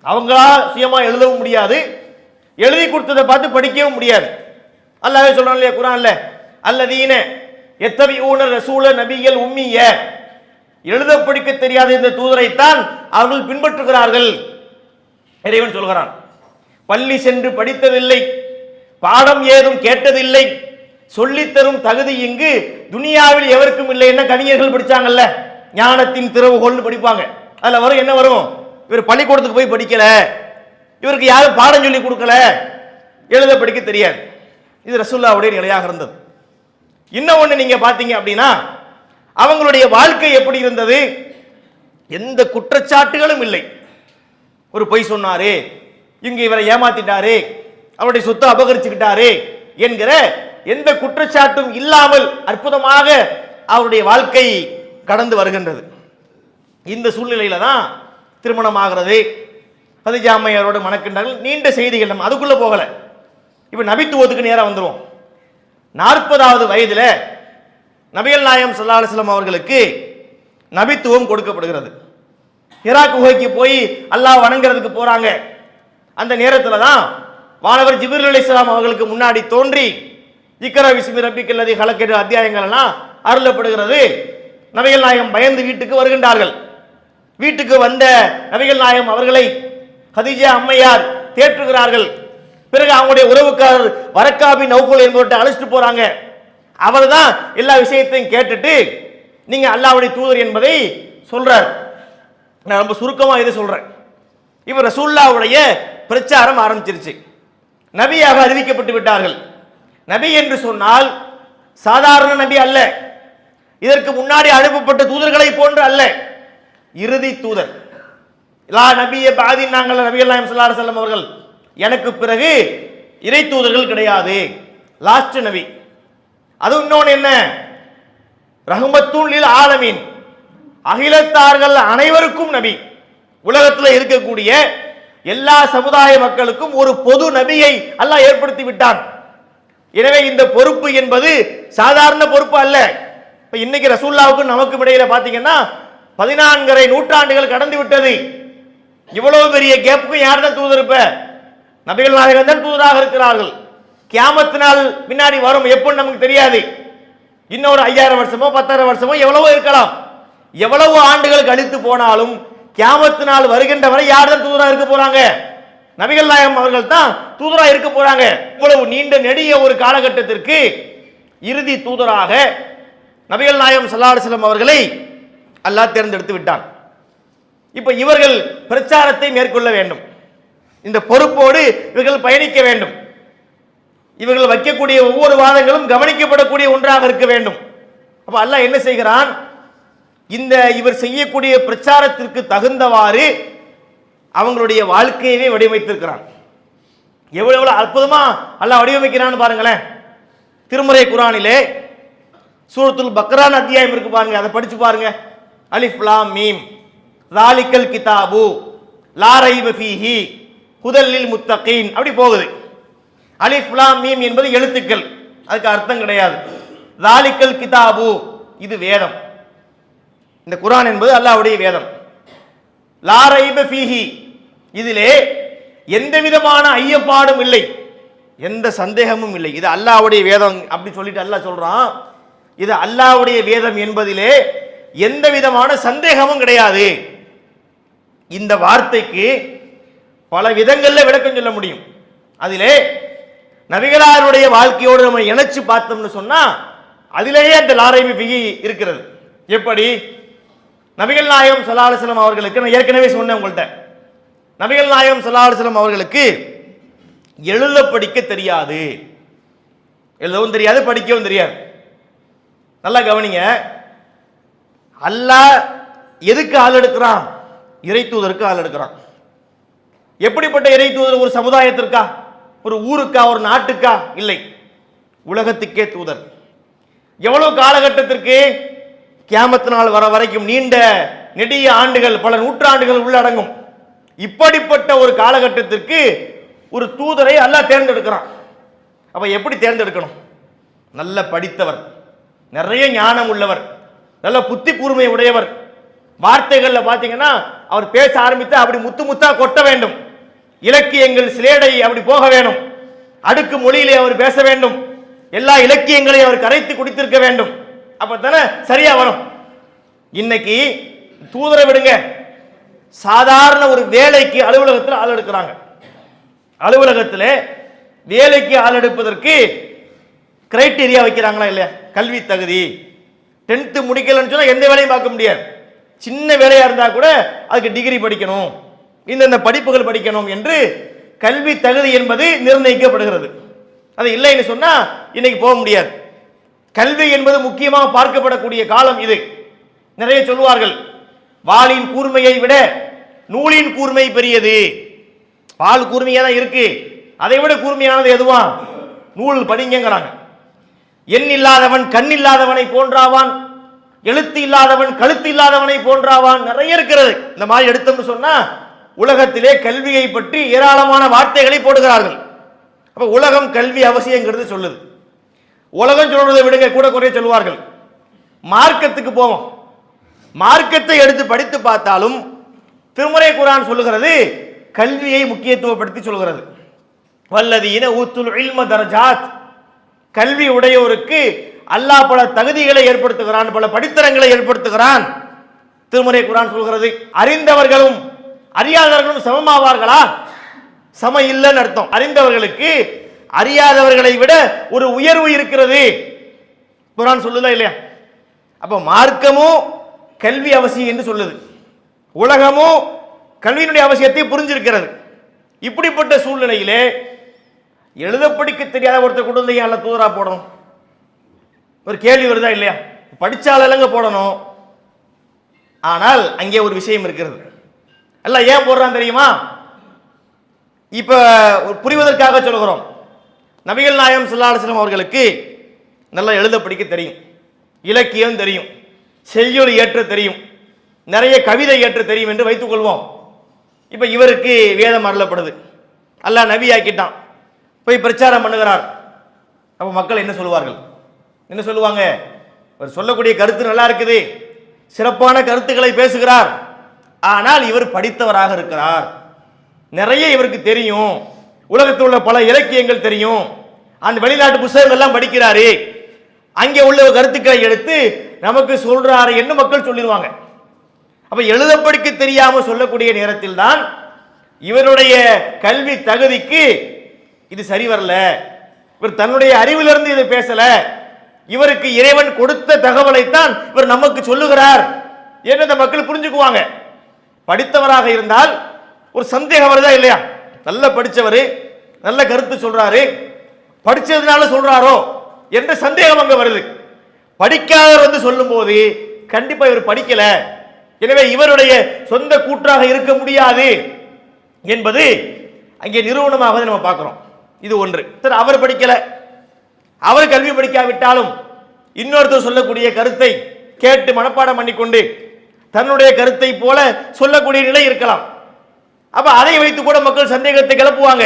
அவங்களா சுயமா எழுதவும் முடியாது, எழுதி கொடுத்ததை பார்த்து படிக்கவும் முடியாது. அல்லாஹ்வே சொல்றான் இல்லையா குர்ஆன்ல, அல்லதீன யத்தபிஊன ரசூல நபியல் உம்மிய, எழுத படிக்க தெரியாத இந்த தூதரைத்தான் அவர்கள் பின்பற்றுகிறார்கள். இறைவன் சொல்கிறான், பள்ளி சென்று படித்ததில்லை, பாடம் ஏதும் கேட்டதில்லை, சொல்லித்தரும் தகுதி இங்கு துனியாவில் எவருக்கும் இல்லை. என்ன கவிஞர்கள் படிச்சாங்கல்ல, ஞானத்தின் திறவுகோல்னு படிப்பாங்க. அதுல வரும் என்ன வரும், இவர் பள்ளிக்கூடத்துக்கு போய் படிக்கல, இவருக்கு யாரும் பாடம் சொல்லி கொடுக்கல, எழுத படிக்க தெரியாது. இது ரசூலுல்லாஹ்வுடைய நிலையாக இருந்தது. இன்னும் ஒண்ணு நீங்க பாத்தீங்க அப்படின்னா, அவங்களுடைய வாழ்க்கை எப்படி இருந்தது? எந்த குற்றச்சாட்டுகளும் இல்லை. ஒரு பொய் சொன்னாரு, இங்க இவரை ஏமாத்திட்டாரு, அவருடைய சொத்தை அபகரிச்சுக்கிட்டாரு என்கிற எந்த குற்றச்சாட்டும் இல்லாமல் அற்புதமாக அவருடைய வாழ்க்கை கடந்து வருகின்றது. இந்த சூழ்நிலையில தான் திருமணம் ஆகிறது, கதீஜா அம்மையாரோடு மணக்கின்றார்கள். நீண்ட செய்திகள், நம்ம அதுக்குள்ள போகல. இப்ப நபித்துவத்துக்கு நேரா வந்துருவோம். 40வது வயதுல நபிகள் நாயகம் ஸல்லல்லாஹு அலைஹி வஸல்லம் அவர்களுக்கு நபித்துவம் கொடுக்கப்படுகிறது. ஹிரா குகைக்கு போய் அல்லாஹ் வணங்குறதுக்கு போறாங்க. அந்த நேரத்தில் தான் வானவர் ஜிப்ரீல் அலைஹிஸ்ஸலாம் அவர்களுக்கு முன்னாடி தோன்றி இக்ரா பிஸ்மி ரப்பிக்கல் லதீ ஹலக் என்ற அத்தியாயங்கள் எல்லாம் அருளப்படுகிறது. நபிகள் நாயகம் பயந்து வீட்டுக்கு வருகின்றார்கள். வீட்டுக்கு வந்த நபிகள் நாயகம் அவர்களை கதீஜா அம்மையார் தேற்றுகிறார்கள். பிறகு அவங்களுடைய உறவுக்காரர் வரக்கா பின் நௌஃபல் என்பவர்கிட்ட அழைச்சிட்டு போறாங்க. அவர் தான் எல்லா விஷயத்தையும் கேட்டுட்டு நீங்க அல்லாஹ்வுடைய தூதர் என்பதை சொல்றார். நான் ரொம்ப சுருக்கமா இதை சொல்றேன். இப்ப ரசூலுல்லாஹ்வுடைய பிரச்சாரம் ஆரம்பிச்சிருச்சு. நபியாக அறிவிக்கப்பட்டு விட்டார்கள். நபி என்று சொன்னால் சாதாரண நபி அல்ல, இதற்கு முன்னாடி அனுப்பப்பட்ட தூதர்களை போன்று அல்ல, இறுதி தூதர். லா நபிய பாதி, நாங்கள் நபிகள் நாயகம் ஸல்லல்லாஹு அலைஹி வஸல்லம் அவர்கள் எனக்கு பிறகு இறை தூதர்கள் கிடையாது, லாஸ்ட் நபி. அது இன்னொன்று என்ன, ரஹ்மத்துல் லில் ஆலமீன், அகிலத்தார்கள் அனைவருக்கும் நபி. உலகத்தில் இருக்கக்கூடிய எல்லா சமுதாய மக்களுக்கும் ஒரு பொது நபியை அல்லாஹ் ஏற்படுத்தி விட்டான். எனவே இந்த பொறுப்பு என்பது சாதாரண பொறுப்பு அல்ல. இப்ப இன்னைக்கு ரசூலுல்லாஹ்வுக்கும் நமக்கும் இடையில பாத்தீங்கன்னா 14.5 நூற்றாண்டுகள் கடந்து விட்டது. இவ்வளவு பெரிய கேப்புக்கு யார் தான் தூதர்? இப்ப நபிகள் நாயகம் தான் தூதராக இருக்கிறார்கள். கியாமத் நாள் பின்னாடி வரும் எப்போ நமக்கு தெரியாது. இன்னொரு 5000 வருஷமோ 10,000 வருஷமோ எவ்வளவோ இருக்கலாம். எவ்வளவு ஆண்டுகள் கழித்து போனாலும் கியாமத் நாள் வருகின்ற வரை யார் தான் தூதரா இருக்க போறாங்க? நபிகள் நாயகம் அவர்கள் தான் தூதரா இருக்க போறாங்க. இவ்வளவு நீண்ட நெடிய ஒரு காலகட்டத்திற்கு இறுதி தூதராக நபிகள் நாயகம் ஸல்லல்லாஹு அலைஹி வஸல்லம் அவர்களை அல்லாஹ் தேர்ந்தெடுத்து விட்டான். இப்ப இவர்கள் பிரச்சாரத்தை மேற்கொள்ள வேண்டும். இந்த பொறுப்போடு இவர்கள் பயணிக்க வேண்டும். இவர்கள் வைக்கக்கூடிய ஒவ்வொரு வாதங்களும் கவனிக்கப்படக்கூடிய ஒன்றாக இருக்க வேண்டும். அப்ப அல்லாஹ் என்ன செய்கிறான், இந்த இவர் செய்யக்கூடிய பிரச்சாரத்திற்கு தகுந்தவாறு அவங்களுடைய வாழ்க்கையவே வடிவமைத்திருக்கிறான். எவ்வளவு அற்புதமா அல்லாஹ் வடிவமைக்கிறான்னு பாருங்களேன். திருமறை குர்ஆனிலே சூரத்துல் பக்ரான் அத்தியாயம் இருக்கு பாருங்க, அதை படிச்சு பாருங்க. அலிஃப் லாம் மீம் ஸாலிகல் கிதாபு லா ரைப ஃபீஹி ஹுதல் லில் முத்தகீன் அப்படி போகுது. அலிஃப் லாம் மீம் என்பது எழுத்துக்கள், அதுக்கு அர்த்தம் கிடையாது. ஸாலிகல் கிதாபு இது வேதம். இந்த குர்ஆன் என்பது அல்லாஹ்வுடைய வேதம். லா ரைப ஃபீஹி இதிலே எந்த விதமான ஐயப்பாடும் இல்லை, எந்த சந்தேகமும் இல்லை. இது அல்லாஹ்வுடைய வேதம் அப்படி சொல்லிட்டு அல்லாஹ் சொல்றான், இது அல்லாஹ்வுடைய வேதம் என்பதிலே எந்த விதமான சந்தேகமும் கிடையாது. இந்த வார்த்தைக்கு பல விதங்கள்ல விளக்கம் சொல்ல முடியும். அதிலே நபிகளாருடைய வாழ்க்கையோடு நம்ம இணைச்சு பார்த்தோம்னு சொன்னா அதிலேயே அந்த லாரைபி பிகி இருக்கிறது. எப்படி? நபிகள் நாயகம் ஸல்லல்லாஹு அலைஹி வஸல்லம் அவர்களுக்கு நான் ஏற்கனவே சொன்னேன் உங்கள்கிட்ட, நபிகள் நாயகம் ஸல்லல்லாஹு அலைஹி வஸல்லம் அவர்களுக்கு எழுத படிக்க தெரியாது, எழுதவும் தெரியாது, படிக்கவும் தெரியாது. நல்லா கவனிங்க, அல்லாஹ் எதுக்கு ஆள் எடுக்கிறான்? இறை தூதருக்கு ஆள் எடுக்கிறான். எப்படிப்பட்ட இறை தூதர்? ஒரு சமுதாயத்திற்கா, ஒரு ஊருக்கா, ஒரு நாட்டுக்கா? இல்லை, உலகத்துக்கே தூதர். எவ்வளவு காலகட்டத்திற்கு? கியாமத் நாள் வர வரைக்கும் நீண்ட நெடிய ஆண்டுகள், பல நூற்றாண்டுகள் உள்ளடங்கும். இப்படிப்பட்ட ஒரு காலகட்டத்திற்கு ஒரு தூதரை அல்லாஹ் தேர்ந்தெடுக்கிறான். அப்ப எப்படி தேர்ந்தெடுக்கணும்? நல்ல படித்தவர், நிறைய ஞானம் உள்ளவர், நல்ல புத்தி கூர்மை உடையவர். வார்த்தைகள்ல பாத்தீங்கன்னா அவர் பேச ஆரம்பித்தா அப்படி முத்து முத்தா கொட்ட வேண்டும். இலக்கியங்கள் சிலேடை அப்படி போக வேணும். அடுக்கு மொழியிலே அவர் பேச வேண்டும். எல்லா இலக்கியங்களையும் அவர் கரைத்து குடித்திருக்க வேண்டும். அப்பதானே சரியா வரும். இன்னைக்கு தூதரை விடுங்க, சாதாரண ஒரு வேலைக்கு அலுவலகத்தில் ஆள் எடுக்கிறாங்க. அலுவலகத்தில் வேலைக்கு ஆள் எடுப்பதற்கு கிரைட்டீரியா வைக்கிறாங்களா இல்லையா? கல்வி தகுதி, 10th முடிக்கலன்னு சொன்னா எந்த வேலையும் பார்க்க முடியாது. சின்ன வேலையா இருந்தா கூட அதுக்கு டிகிரி படிக்கணும், இந்த படிப்புகள் படிக்கணும் என்று கல்வி தகுதி என்பது நிர்ணயிக்கப்படுகிறது. அது இல்லைன்னு சொன்னா இன்னைக்கு போக முடியாது. கல்வி என்பது முக்கியமாக பார்க்கப்படக்கூடிய காலம் இது. நிறைய சொல்லுவார்கள், வாளின் கூர்மையை விட நூலின் கூர்மை பெரியது. வாள் கூர்மையா தான் இருக்கு, அதை விட கூர்மையானது எதுவா? நூல் படிங்கிறாங்க. எண் இல்லாதவன் கண் இல்லாதவனை போன்றாவான், எழுத்து இல்லாதவன் கழுத்து இல்லாதவனை போன்றாவான். நிறைய இருக்கிறது. இந்த மாதிரி எடுத்தோம்னு சொன்னா உலகத்திலே கல்வியை பற்றி ஏராளமான வார்த்தைகளை போடுகிறார்கள். அப்ப உலகம் கல்வி அவசியங்கிறது சொல்லுது. உலகம் சொல்றதை விடுங்க, கூட குறைய சொல்லுவார்கள். மார்க்கத்துக்கு போவோம். மார்க்கத்தை எடுத்து படித்து பார்த்தாலும் திருமறை குர்ஆன் சொல்லுகிறது, கல்வியை முக்கியத்துவப்படுத்தி சொல்கிறது. வல்லதீன ஊத்துல் இல்ம தரஜாத், கல்வி உடையோருக்கு அல்லாஹ் பல தகுதிகளை ஏற்படுத்துகிறான், பல படித்தரங்களை ஏற்படுத்துகிறான். திருமறை குர்ஆன் சொல்கிறது, அறிந்தவர்களும் அறியாதவர்களும் சமமாவார்களா? சம இல்லைன்னு அர்த்தம். அறிந்தவர்களுக்கு அறியாதவர்களை விட ஒரு உயர்வு இருக்கிறது, குர்ஆன் சொல்லுதா இல்லையா? அப்ப மார்க்கமும் கல்வி அவசியம் என்று சொல்லுது, உலகமும் கல்வியினுடைய அவசியத்தை புரிஞ்சிருக்கிறது. இப்படிப்பட்ட சூழ்நிலையிலே எழுத படிக்க தெரியாத ஒருத்தர் கொண்டு வந்து அல்ல தூதரா போடணும்? ஒரு கேள்வி வருதா இல்லையா? படிச்சாலங்க போடணும். ஆனால் அங்கே ஒரு விஷயம் இருக்கிறது. அல்ல ஏன் போடுறான் தெரியுமா? இப்ப புரிவதற்காக சொல்கிறோம். நபிகள் நாயகம் ஸல்லல்லாஹு அலைஹி வஸல்லம் அவர்களுக்கு நல்லா எழுத படிக்க தெரியும், இலக்கியம் தெரியும், செய்யுள் இயற்ற தெரியும், நிறைய கவிதை இயற்ற தெரியும் என்று வைத்துக் கொள்வோம். இப்ப இவருக்கு வேதம் அருளப்படுது, அல்லாஹ் நபி ஆக்கிட்டான், போய் பிரச்சாரம் பண்ணுகிறார். அப்ப மக்கள் என்ன சொல்லுவார்கள்? என்ன சொல்லுவாங்க? அவர் சொல்லக்கூடிய கருத்து நல்லா இருக்குது, சிறப்பான கருத்துக்களை பேசுகிறார், ஆனால் இவர் படித்தவராக இருக்கிறார், நிறைய இவருக்கு தெரியும், உலகத்தில் உள்ள பல இலக்கியங்கள் தெரியும், அந்த வெளிநாட்டு புத்தகங்கள் எல்லாம் படிக்கிறாரு, அங்கே உள்ள கருத்துக்களை எடுத்து நமக்கு சொல்றாரு என்று மக்கள் சொல்லிடுவாங்க. அப்ப எழுத படிக்க தெரியாம சொல்லக்கூடிய நேரத்தில் தான் இவருடைய கல்வி தகுதிக்கு இது சரி வரல, இவர் தன்னுடைய அறிவிலிருந்து இதை பேசல, இவருக்கு இறைவன் கொடுத்த தகவலைத்தான் இவர் நமக்கு சொல்லுகிறார் என்று அந்த மக்கள் புரிஞ்சுக்குவாங்க. படித்தவராக இருந்தால் ஒரு சந்தேகம் வருதா இல்லையா? நல்ல படிச்சவர், நல்ல கருத்து சொல்றாரு, படிச்சதுனால சொல்றாரோ என்ற சந்தேகம் அங்க வருது. படிக்காதவர் வந்து சொல்லும் போது கண்டிப்பா இவர் படிக்கல, எனவே இவருடைய சொந்த கூற்றாக இருக்க முடியாது என்பது அங்கே நிறுவனமாக நம்ம பார்க்கிறோம். இது ஒன்று. சரி, அவர் படிக்கல, அவர் கல்வி படிக்காவிட்டாலும் இன்னொருத்தர் சொல்லக்கூடிய கருத்தை கேட்டு மனப்பாடம் பண்ணிக்கொண்டு தன்னுடைய கருத்தை போல சொல்லக்கூடிய நிலை இருக்கலாம். அப்ப அதை வைத்து கூட மக்கள் சந்தேகத்தை கிளப்புவாங்க.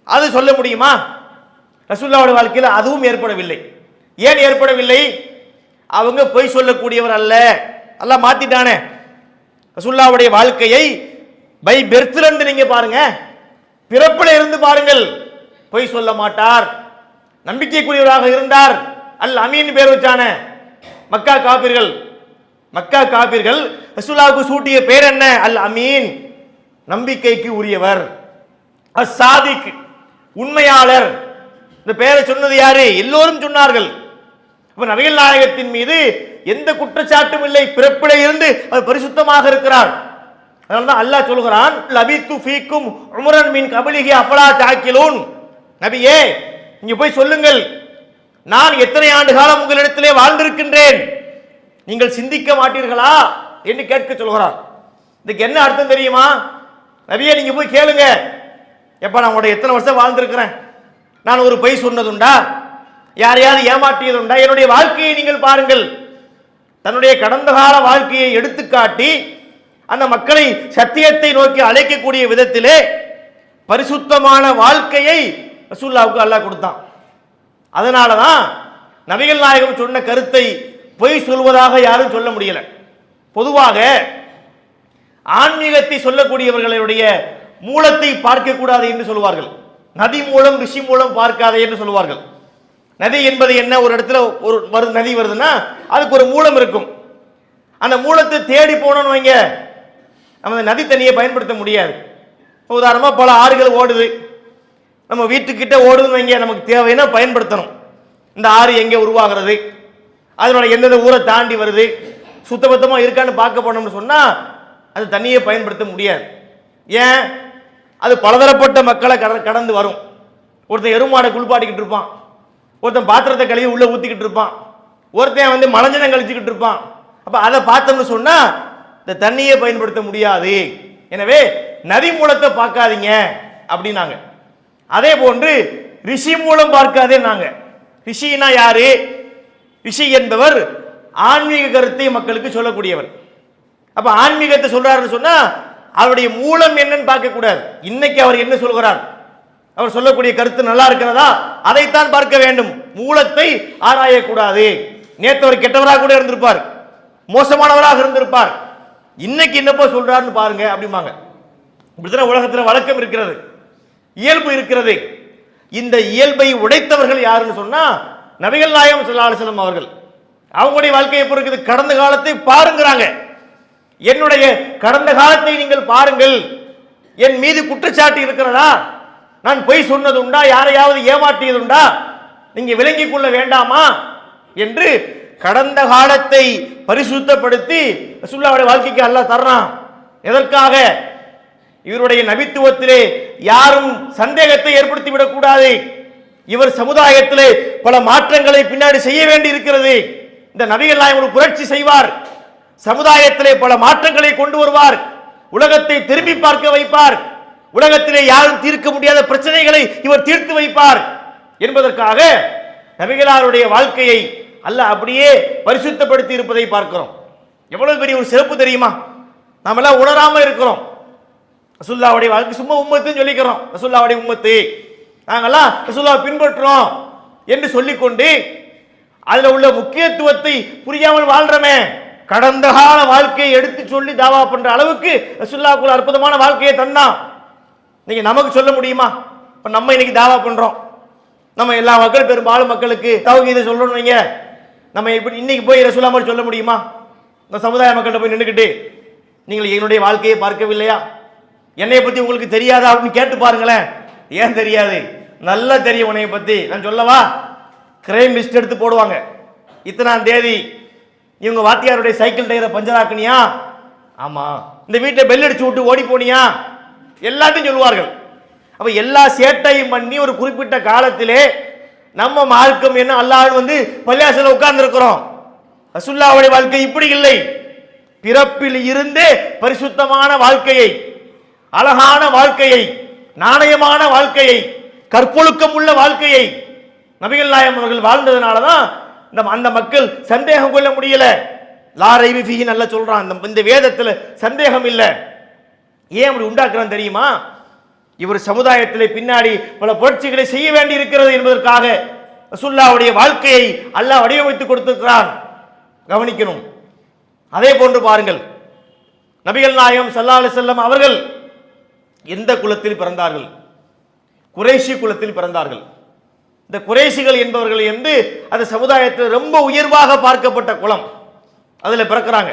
அது சொல்ல முடியுமா? ரசூலுல்லாஹ்வுடைய வாழ்க்கையில் அதுவும் ஏற்படவில்லை. ஏன் ஏற்படவில்லை? அவங்க பொய் சொல்லக்கூடியவர் அல்ல, அல்லாஹ் மாத்திட்டானே. ரசூலுல்லாஹ்வுடைய வாழ்க்கையை பை பெர்த்ல இருந்து நீங்க பாருங்க, பிறப்பில இருந்து பாருங்கள், பொய் சொல்ல மாட்டார், நம்பிக்கைக்குரியவராக இருந்தார். அல் அமீன் பேர் வச்சானே மக்கா காபிர்கள். மக்கா காபிர்கள் ரசூலுல்லாஹ்வுக்கு சூட்டிய பேர் என்ன? அல் அமீன், நம்பிக்கைக்கு உரியவர். அஸ் சாதிக், உண்மையாளர். இந்த பெயரை சொன்னது யாரு? எல்லோரும் சொன்னார்கள். அப்ப நபிகள் நாயகத்தின் மீது எந்த குற்றச்சாட்டும் இல்லை, பிறப்பிலே இருந்து அவர் பரிசுத்தமாக இருக்கிறார். அதனால்தான் அல்லாஹ் சொல்கிறான், லபித்து ஃபீக்கும் உம்ரன் மின் கபிலிஹி அஃபலா தாக்கிலூன். நபியே, நீங்க போய் சொல்லுங்கள், நான் எத்தனை ஆண்டு காலம் உங்களிடத்திலே வாழ்ந்திருக்கின்றேன், நீங்கள் சிந்திக்க மாட்டீர்களா என்று கேட்க சொல்கிறார். இதுக்கு என்ன அர்த்தம் தெரியுமா? நபியே, நீங்க போய் கேளுங்க, எப்ப நான் உங்களோட எத்தனை வருஷம் வாழ்ந்திருக்கிறேன், நான் ஒரு பொய் சொன்னதுண்டா, யாரையாவது ஏமாற்றியதுண்டா, என்னுடைய வாழ்க்கையை நீங்கள் பாருங்கள். தன்னுடைய கடந்த கால வாழ்க்கையை எடுத்துக்காட்டி அந்த மக்களை சத்தியத்தை நோக்கி அழைக்கக்கூடிய விதத்திலே பரிசுத்தமான வாழ்க்கையை ரசூலுல்லாஹ்வுக்கு அல்லாஹ் கொடுத்தான். அதனாலதான் நபிகள் நாயகம் சொன்ன கருத்தை பொய் சொல்வதாக யாரும் சொல்ல முடியல. பொதுவாக ஆன்மீகத்தை சொல்லக்கூடியவர்களுடைய மூலத்தை பார்க்க கூடாது என்று சொல்வார்கள். நதி மூலம் ரிஷி மூலம் பார்க்காதே என்று சொல்வார்கள். நதி என்பது என்ன? ஒரு இடத்துல ஒரு நதி வருதுன்னா அதுக்கு ஒரு மூலம் இருக்கும். அந்த மூலத்தை தேடி போனோம்னு வைங்க, நம்ம நதி தண்ணியை பயன்படுத்த முடியாது. உதாரணமா பல ஆறுகள் ஓடுது, நம்ம வீட்டுக்கிட்ட ஓடுதுன்னு வைங்க, நமக்கு தேவைன்னா பயன்படுத்தணும். இந்த ஆறு எங்கே உருவாகிறது, அதனோட எந்தெந்த ஊரை தாண்டி வருது, சுத்தபத்தமா இருக்கான்னு பார்க்க போனோம்னு சொன்னா அது தண்ணியை பயன்படுத்த முடியாது. ஏன்? அது பலதரப்பட்ட மக்களை கடந்து வரும். ஒருத்தன் எருமாடை குளிப்பாட்டிக்கிட்டு இருப்பான், ஒருத்தன் பாத்திரத்தை கழுவி உள்ள ஊத்திக்கிட்டு இருப்பான், ஒருத்தன் வந்து மலஞ்சனம் கழிச்சுக்கிட்டு இருப்பான். அப்ப அதை பார்த்தோம்னு சொன்னா இந்த தண்ணியை பயன்படுத்த முடியாது. எனவே நதி மூலத்தை பார்க்காதீங்க அப்படின்னாங்க. அதே போன்று ரிஷி மூலம் பார்க்காதே நாங்க. ரிஷினா யாரு? ரிஷி என்பவர் ஆன்மீக கருத்தை மக்களுக்கு சொல்லக்கூடியவர். அப்ப ஆன்மீகத்தை சொல்றாருன்னு சொன்னா அவருடைய மூலம் என்னன்னு பார்க்க கூடாது. இன்னைக்கு அவர் என்ன சொல்கிறார், அவர் சொல்லக்கூடிய கருத்து நல்லா இருக்கிறதா, அதைத்தான் பார்க்க வேண்டும். மூலத்தை ஆராயக்கூடாது. நேற்று அவர் கெட்டவராக கூட இருந்திருப்பார், மோசமானவராக இருந்திருப்பார், இன்னைக்கு என்னப்போ சொல்றாருன்னு பாருங்க அப்படிம்பாங்க. இப்படிதான் உலகத்தில் வழக்கம் இருக்கிறது, இயல்பு இருக்கிறது. இந்த இயல்பை உடைத்தவர்கள் யாருன்னு சொன்னா நபிகள் நாயகம் ஸல்லல்லாஹு அலைஹி வஸல்லம் அவர்கள். அவங்களுடைய வாழ்க்கையை எப்படி இருக்குது, கடந்த காலத்தை பாருங்கிறாங்க. என்னுடைய கடந்த காலத்தை நீங்கள் பாருங்கள், என் மீது குற்றச்சாட்டு இருக்கிறதா, நான் பொய் சொன்னது உண்டா, யாரையாவது ஏமாற்றியது உண்டா, நீங்க விளங்கிக் கொள்ள வேண்டாமா என்று கடந்த காலத்தை பரிசுத்தப்படுத்தி ரசூலுல்லாஹ்வுடைய வாழ்க்கைக்கு அல்லாஹ் தர்றான். எதற்காக? இவருடைய நபித்துவத்திலே யாரும் சந்தேகத்தை ஏற்படுத்தி விடக்கூடாது. இவர் சமுதாயத்திலே பல மாற்றங்களை பின்னாடி செய்ய வேண்டி இருக்கிறது. இந்த நபிகள் நாயகம் ஒரு புரட்சி செய்வார், சமுதாயத்திலே பல மாற்றங்களை கொண்டு வருவார், உலகத்தை திரும்பி பார்க்க வைப்பார், உலகத்திலே யாரும் தீர்க்க முடியாத பிரச்சனைகளை இவர் தீர்த்து வைப்பார் என்பதற்காக நபிகளாருடைய வாழ்க்கையை அல்லாஹ் அப்படியே பரிசுத்தப்படுத்தி இருப்பதை பார்க்கிறோம். எவ்வளவு பெரிய ஒரு சிறப்பு தெரியுமா? நாம எல்லாம் உணராம இருக்கிறோம். ரசூலுல்லாஹ்வுடைய வாழ்க்கை சும்மா உம்மத்துன்னு சொல்லிக்கிறோம், ரசூலுல்லாஹ்வுடைய உம்மத்து, நாங்கெல்லாம் ரசூலுல்லாஹ்வை பின்பற்றுறோம் என்று சொல்லிக்கொண்டு அதுல உள்ள முக்கியத்துவத்தை புரியாமல் வாழ்றமே. கடந்த கால வாழ்க்கையை எடுத்து சொல்லி தாவா பண்ற அளவுக்கு ரசூலுல்லாஹ்வுக்கு அற்புதமான வாழ்க்கையை தந்தான். நீங்க நமக்கு சொல்ல முடியுமா? இப்ப நம்ம இன்னைக்கு தாவா பண்றோம், நம்ம எல்லா மக்கள் பெரும்பாலும் மக்களுக்கு தௌஹீதை சொல்லணும் வைங்க, நம்ம இப்படி இன்னைக்கு போய் ரசூலுல்லாஹ் மாதிரி சொல்ல முடியுமா? இந்த சமுதாய மக்கள்கிட்ட போய் நின்றுக்கிட்டு நீங்கள் என்னுடைய வாழ்க்கையை பார்க்கவில்லையா, என்னை பத்தி உங்களுக்கு தெரியாதா அப்படின்னு கேட்டு பாருங்களேன். ஏன் தெரியாது? நல்லா தெரியும் உன்னைய பத்தி. நான் சொல்லவா? கிரைம் லிஸ்ட் எடுத்து போடுவாங்க. இத்தனாம் தேதி இவங்க வாத்தியாருடைய சைக்கிள் டயரை பஞ்சராக்குனியா, ஆமா. இந்த வீட்டை பெல் அடிச்சு விட்டு ஓடி போனியா, எல்லாத்தையும் சொல்லுவார்கள். அப்ப எல்லா சேட்டையும் பண்ணி ஒரு குறிப்பிட்ட காலத்திலே நம்ம மார்க்கம் என்ன அல்லாஹ் வந்து பள்ளியாசல உட்கார்ந்து இருக்கிறோம். ரசூலுல்லாஹ்வுடைய வாழ்க்கை இப்படி இல்லை. பிறப்பில் இருந்தே பரிசுத்தமான வாழ்க்கையை, அழகான வாழ்க்கையை, நாணயமான வாழ்க்கையை, கற்பொழுக்கம் உள்ள வாழ்க்கையை நபிகள் நாயகம் அவர்கள் வாழ்ந்ததுனாலதான் அந்த மக்கள் சந்தேகம் கொள்ள முடியல. லா ரைப ஃபீஹி நல்லா சொல்றான், இந்த வேதத்துல சந்தேகம் இல்லை. ஏன் அப்படி உண்டாக்குறான் தெரியுமா? இவர் சமுதாயத்திலே பின்னாடி பல புரட்சிகளை செய்ய வேண்டி இருக்கிறது என்பதற்காக ரசூலுல்லாஹ்வுடைய வாழ்க்கையை அல்லாஹ் வடிவமைத்து கொடுத்திருக்கிறான். கவனிக்கணும். அதே போன்று பாருங்கள், நபிகள் நாயகம் ஸல்லல்லாஹு அலைஹி வஸல்லம் அவர்கள் எந்த குலத்தில் பிறந்தார்கள்? குறைஷி குலத்தில் பிறந்தார்கள். இந்த குறைஷிகள் என்பவர்கள் என்று அந்த சமுதாயத்தில் ரொம்ப உயர்வாக பார்க்கப்பட்ட குலம், அதுல பிறக்கிறாங்க.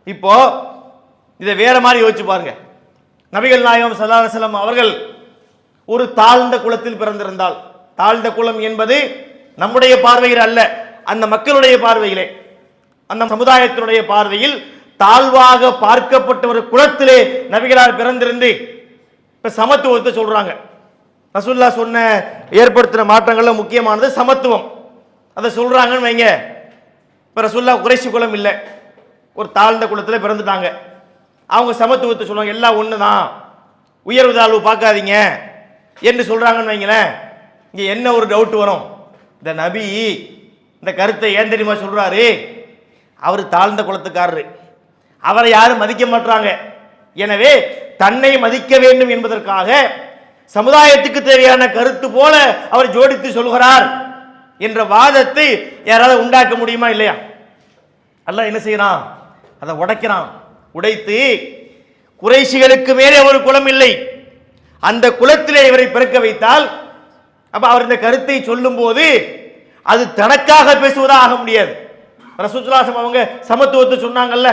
இப்போ இதை வேற மாதிரி யோசிச்சு பாருங்க. நபிகள் நாயகம் ஸல்லல்லாஹு அலைஹி வஸல்லம் அவர்கள் ஒரு தாழ்ந்த குலத்தில் பிறந்திருந்தால், தாழ்ந்த குலம் என்பது நம்முடைய பார்வையில் அல்ல, அந்த மக்களுடைய பார்வையிலே, அந்த சமுதாயத்தினுடைய பார்வையில் தாழ்வாக பார்க்கப்பட்ட ஒரு குலத்திலே நபிகளார் பிறந்திருந்து இப்ப சமத்துவத்தை சொல்றாங்க. ரசூலுல்லாஹ் சொன்ன ஏற்படுத்தின மாற்றங்கள்ல முக்கியமானது சமத்துவம். அதை சொல்றாங்கன்னு வைங்க. இப்ப ரசூலுல்லாஹ் குறைஷி குலம் இல்லை, ஒரு தாழ்ந்த குலத்தில் பிறந்துட்டாங்க. அவங்க சமத்துவத்தை சொல்லுவாங்க, எல்லாம் ஒன்று தான், உயர்வு தாழ்வு பார்க்காதீங்க என்று சொல்றாங்கன்னு வைங்களேன். இங்க என்ன ஒரு டவுட் வரும், இந்த நபி இந்த கருத்தை ஏன் தெரியுமா சொல்றாரு? அவர் தாழ்ந்த குலத்துக்காரரு, அவரை யாரும் மதிக்க மாட்டாங்க. எனவே தன்னை மதிக்க வேண்டும் என்பதற்காக சமுதாயத்துக்கு தேவையான கருத்து போல அவர் ஜோடித்து சொல்கிறார் என்ற வாதத்தை யாராவது உண்டாக்க முடியுமா? இல்லையா? அல்லாஹ் என்ன செய்யறான்? அதை உடைக்கிறான். உடைத்து குறைஷிகளுக்கு மேலே ஒரு குலம் இல்லை, அந்த குலத்திலே இவரை பிறக்க வைத்தால், அப்ப அவர் இந்த கருத்தை சொல்லும் போது அது தனக்காக பேசுவதா ஆக முடியாது. ரசூலுல்லாஹ் அவங்க சமத்துவத்தை சொன்னாங்கல்ல,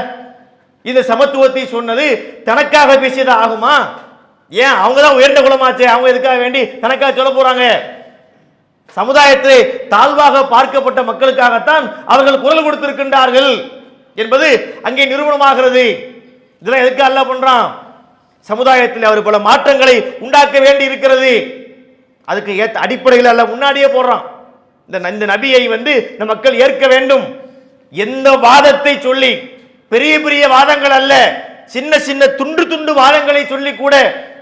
இந்த சமத்துவத்தை சொன்னது தனக்காக பேசியதா ஆகுமா? ஏன்? அவங்க தான் உயர்ந்த குலமாச்சே, அவங்க எதுக்காக வேண்டி தனக்காக சொல்ல போறாங்க? சமுதாயத்தை தாழ்வாக பார்க்கப்பட்ட மக்களுக்காகத்தான் அவர்கள் குரல் கொடுத்திருக்கின்றார்கள் என்பது அங்கே நிரூபணமாகிறது. இதெல்லாம் எதுக்கு அல்லாஹ் பண்றான்? சமுதாயத்தில் அவர் பல மாற்றங்களை உண்டாக்க வேண்டி இருக்கிறது. அதுக்கு ஏற்ற அடிப்படையில் அல்ல முன்னாடியே போடுறான். இந்த நபியை இந்த மக்கள் ஏற்க வேண்டும். எந்த வாதத்தை சொல்லி, பெரிய பெரிய வாதங்கள் அல்ல, சின்ன சின்ன துண்டு துண்டு வாதங்களை சொல்லி கூட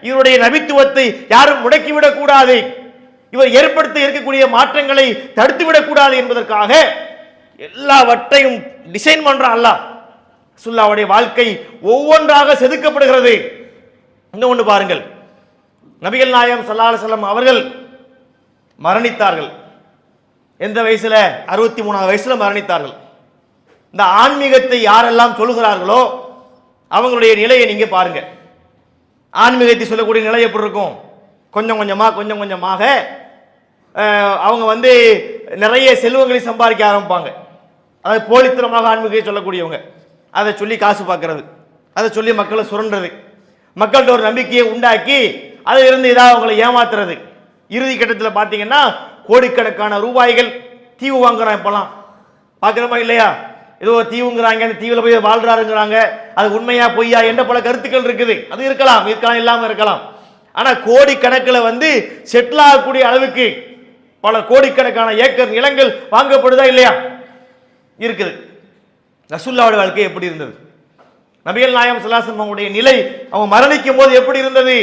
இவருடைய நபித்துவத்தை யாரும் முடக்கிவிடக் கூடாது, இவர் ஏற்படுத்த இருக்கக்கூடிய மாற்றங்களை தடுத்துவிடக் கூடாது என்பதற்காக எல்லாவற்றையும் டிசைன் பண்றான் அல்லாஹ். ரசூலுல்லாஹ்வுடைய வாழ்க்கை ஒவ்வொன்றாக செதுக்கப்படுகிறது. இன்னொன்று பாருங்கள், நபிகள் நாயகம் ஸல்லல்லாஹு அலைஹி வஸல்லம் அவர்கள் மரணித்தார்கள். எந்த வயசுல? 63 வயசுல மரணித்தார்கள். இந்த ஆன்மீகத்தை யாரெல்லாம் சொல்லுகிறார்களோ அவங்களுடைய நிலையை நீங்க பாருங்க. ஆன்மீகத்தை சொல்லக்கூடிய நிலை எப்படி இருக்கும்? கொஞ்சம் கொஞ்சமாக அவங்க நிறைய செல்வங்களை சம்பாதிக்க ஆரம்பிப்பாங்க. அதாவது போலித்தனமாக ஆன்மீகத்தை சொல்லக்கூடியவங்க, அதை சொல்லி காசு பார்க்கறது, அதை சொல்லி மக்களை சுரண்டுறது, மக்கள்கிட்ட ஒரு நம்பிக்கையை உண்டாக்கி அதில் இருந்து ஏதாவது அவங்களை ஏமாத்துறது. இறுதி கட்டத்தில் பார்த்தீங்கன்னா கோடிக்கணக்கான ரூபாய்கள் தீவு வாங்குறான். இப்பெல்லாம் பார்க்குறோமா இல்லையா? ஏதோ தீவுங்கிறாங்க, அந்த தீவில் போய் வாழ்றாருங்கிறாங்க. அது உண்மையா பொய்யா என்ற பல கருத்துக்கள் இருக்குது. அது இருக்கலாம், இல்லாமல் இருக்கலாம். ஆனால் கோடிக்கணக்கில் செட்டில் ஆகக்கூடிய அளவுக்கு பல கோடிக்கணக்கான ஏக்கர் நிலங்கள் வாங்கப்படுதா இல்லையா? இருக்குது. ரசூலுல்லாஹ்வுடைய வாழ்க்கை எப்படி இருந்தது? நபிகள் நாயகம் ஸல்லல்லாஹு அலைஹி வஸல்லம் உடைய நிலை அவங்க மரணிக்கும் போது எப்படி இருந்தது?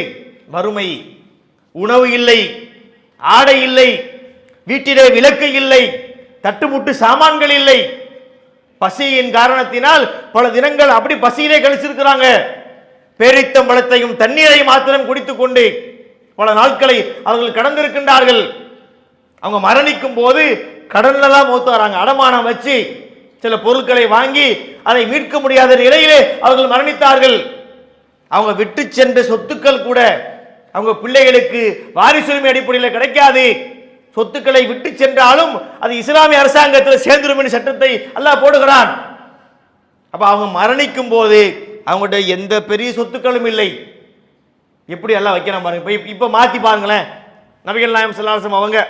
வறுமை, உணவு இல்லை, ஆடை இல்லை, வீட்டிலே விளக்கு இல்லை, தட்டுமுட்டு சாமான்கள் இல்லை. பசியின் காரணத்தினால் பல தினங்கள் அப்படி பசியிலே கழிச்சிருக்கிறாங்க. பேரித்தம்பழத்தையும் தண்ணீரையும் மாத்திரம் குடித்துக் கொண்டு பல நாட்களை அவர்கள் கடந்திருக்கின்றார்கள். அவங்க மரணிக்கும் போது கடன்ல தான் மூத்தாராங்க. அடமானம் வச்சு சில பொருட்களை வாங்கி அதை மீட்க முடியாத நிலையிலே அவர்கள் மரணித்தார்கள். அவங்க விட்டு சென்ற சொத்துக்கள் கூட அவங்க பிள்ளைகளுக்கு வாரிசுரிமை அடிப்படையில் கிடைக்காது. சொத்துக்களை விட்டு சென்றாலும் அது இஸ்லாமிய அரசாங்கத்தில் சேர்ந்துடும் என்ற சட்டத்தை அல்லாஹ் போடுகிறான். அப்ப அவங்க மரணிக்கும் போது அவங்கள்ட்ட எந்த பெரிய சொத்துக்களும் இல்லை. எப்படி எல்லாம் வைக்கிறான் பாருங்க. இப்ப மாத்தி பாருங்களேன். நபிகள் நாயகம் ஸல்லல்லாஹு அலைஹி வஸல்லம் அவங்க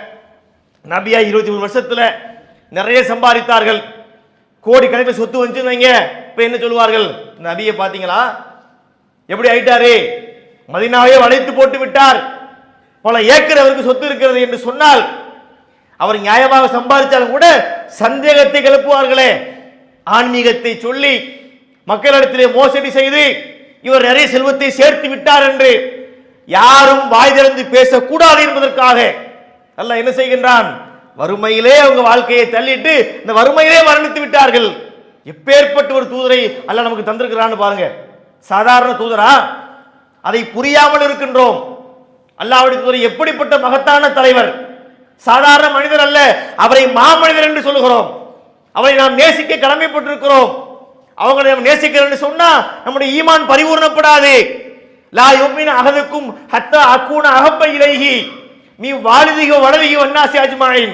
நபியா 23 வருஷத்துல நிறைய சம்பாதித்தார்கள். கோடி கணக்கில் சொத்து வந்துச்சுன்னு வைங்க. இப்ப என்ன சொல்லுவார்கள்? நபியை பாத்தீங்களா எப்படி ஆயிட்டாரு? மதீனாவை வளைத்து போட்டு விட்டார். பல ஏக்கர் அவருக்கு சொத்து இருக்கிறது என்று சொன்னால் அவர் நியாயமாக சம்பாதிச்சாலும் கூட சந்தேகத்தை கிளப்புவார்களே. ஆன்மீகத்தை சொல்லி மக்களிடத்திலே மோசடி செய்து இவர் நிறைய செல்வத்தை சேர்த்து விட்டார் என்று யாரும் வாய் திறந்து பேசக்கூடாது என்பதற்காக அல்லாஹ் என்ன செய்கின்றான்? வறுமையிலே அவங்க வாழ்க்கையை தள்ளிட்டு இந்த வறுமையிலே மரணித்து விட்டார்கள். எப்பேற்பட்ட ஒரு தூதரை அல்லாஹ் நமக்கு தந்திருக்கிறான்னு பாருங்க. சாதாரண தூதரா? அதை புரியாமல் இருக்கின்றோம். அல்லாஹ்வுடைய தூதர் எப்படிப்பட்ட மகத்தான தலைவர், சாதாரண மனிதர் அல்ல, அவரை மாமனிதர் என்று சொல்லுகிறோம். அவரை நாம் நேசிக்க கடமைப்பட்டிருக்கிறோம். அவங்களை நாம் நேசிக்கிறோம் சொன்னா நம்முடைய ஈமான் பரிபூர்ணப்படாது. லா யுமினு அஹதுக்கும் ஹத்தா அகூன அஹப்ப இலைஹி மீ வாலிதிஹி வலதிஹி வன்னாசி அஜ்மாயின்.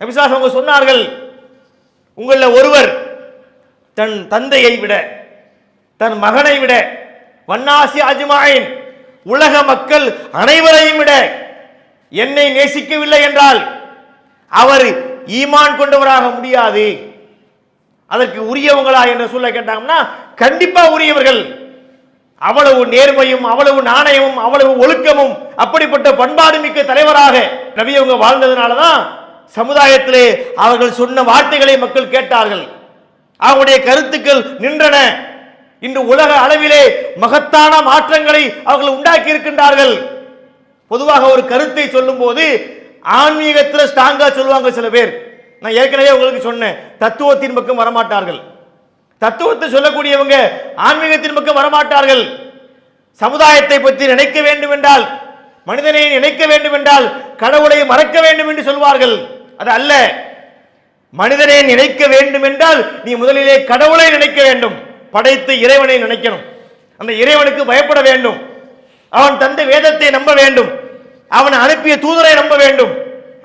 நபி ஸல்லல்லாஹு அலைஹி வஸல்லம் சொன்னார்கள், உங்களில் ஒருவர் தன் தந்தையை விட, தன் மகனை விட, வன்னாசி அஜ்மாயின் உலக மக்கள் அனைவரையும் விட என்னை நேசிக்கவில்லை என்றால் அவர் ஈமான் கொண்டவராக முடியாது. அதற்கு உரியவங்களா என்ற சொல்ல கேட்டாங்கன்னா கண்டிப்பா உரியவர்கள். அவ்வளவு நேர்மையும் அவ்வளவு நாணயமும் அவ்வளவு ஒழுக்கமும் அப்படிப்பட்ட பண்பாடு மிக்க தலைவராக நபி அவங்க வாழ்ந்ததுனாலதான் சமுதாயத்திலே அவர்கள் சொன்ன வார்த்தைகளை மக்கள் கேட்டார்கள். அவருடைய கருத்துக்கள் நின்றன. இன்று உலக அளவிலே மகத்தான மாற்றங்களை அவர்கள் உண்டாக்கி இருக்கின்றார்கள். பொதுவாக ஒரு கருத்தை சொல்லும் போது ஆன்மீகத்தில் ஸ்ட்ராங்கா சொல்லுவாங்க சில பேர். நான் ஏற்கனவே உங்களுக்கு சொன்னேன், தத்துவத்தின் பக்கம் வரமாட்டார்கள். தத்துவத்தை சொல்லக்கூடியவங்க ஆன்மீகத்தின் பக்கம் வரமாட்டார்கள். சமுதாயத்தை பற்றி நினைக்க வேண்டும் என்றால், மனிதனை நினைக்க வேண்டும் என்றால் கடவுளை மறக்க வேண்டும் என்று சொல்வார்கள். அது அல்ல. மனிதனை நினைக்க வேண்டும் என்றால் நீ முதலிலே கடவுளை நினைக்க வேண்டும். படைத்த இறைவனை நினைக்கணும். அந்த இறைவனுக்கு பயப்பட வேண்டும். அவன் தந்த வேதத்தை நம்ப வேண்டும். அவன் அனுப்பிய தூதரை நம்ப வேண்டும்.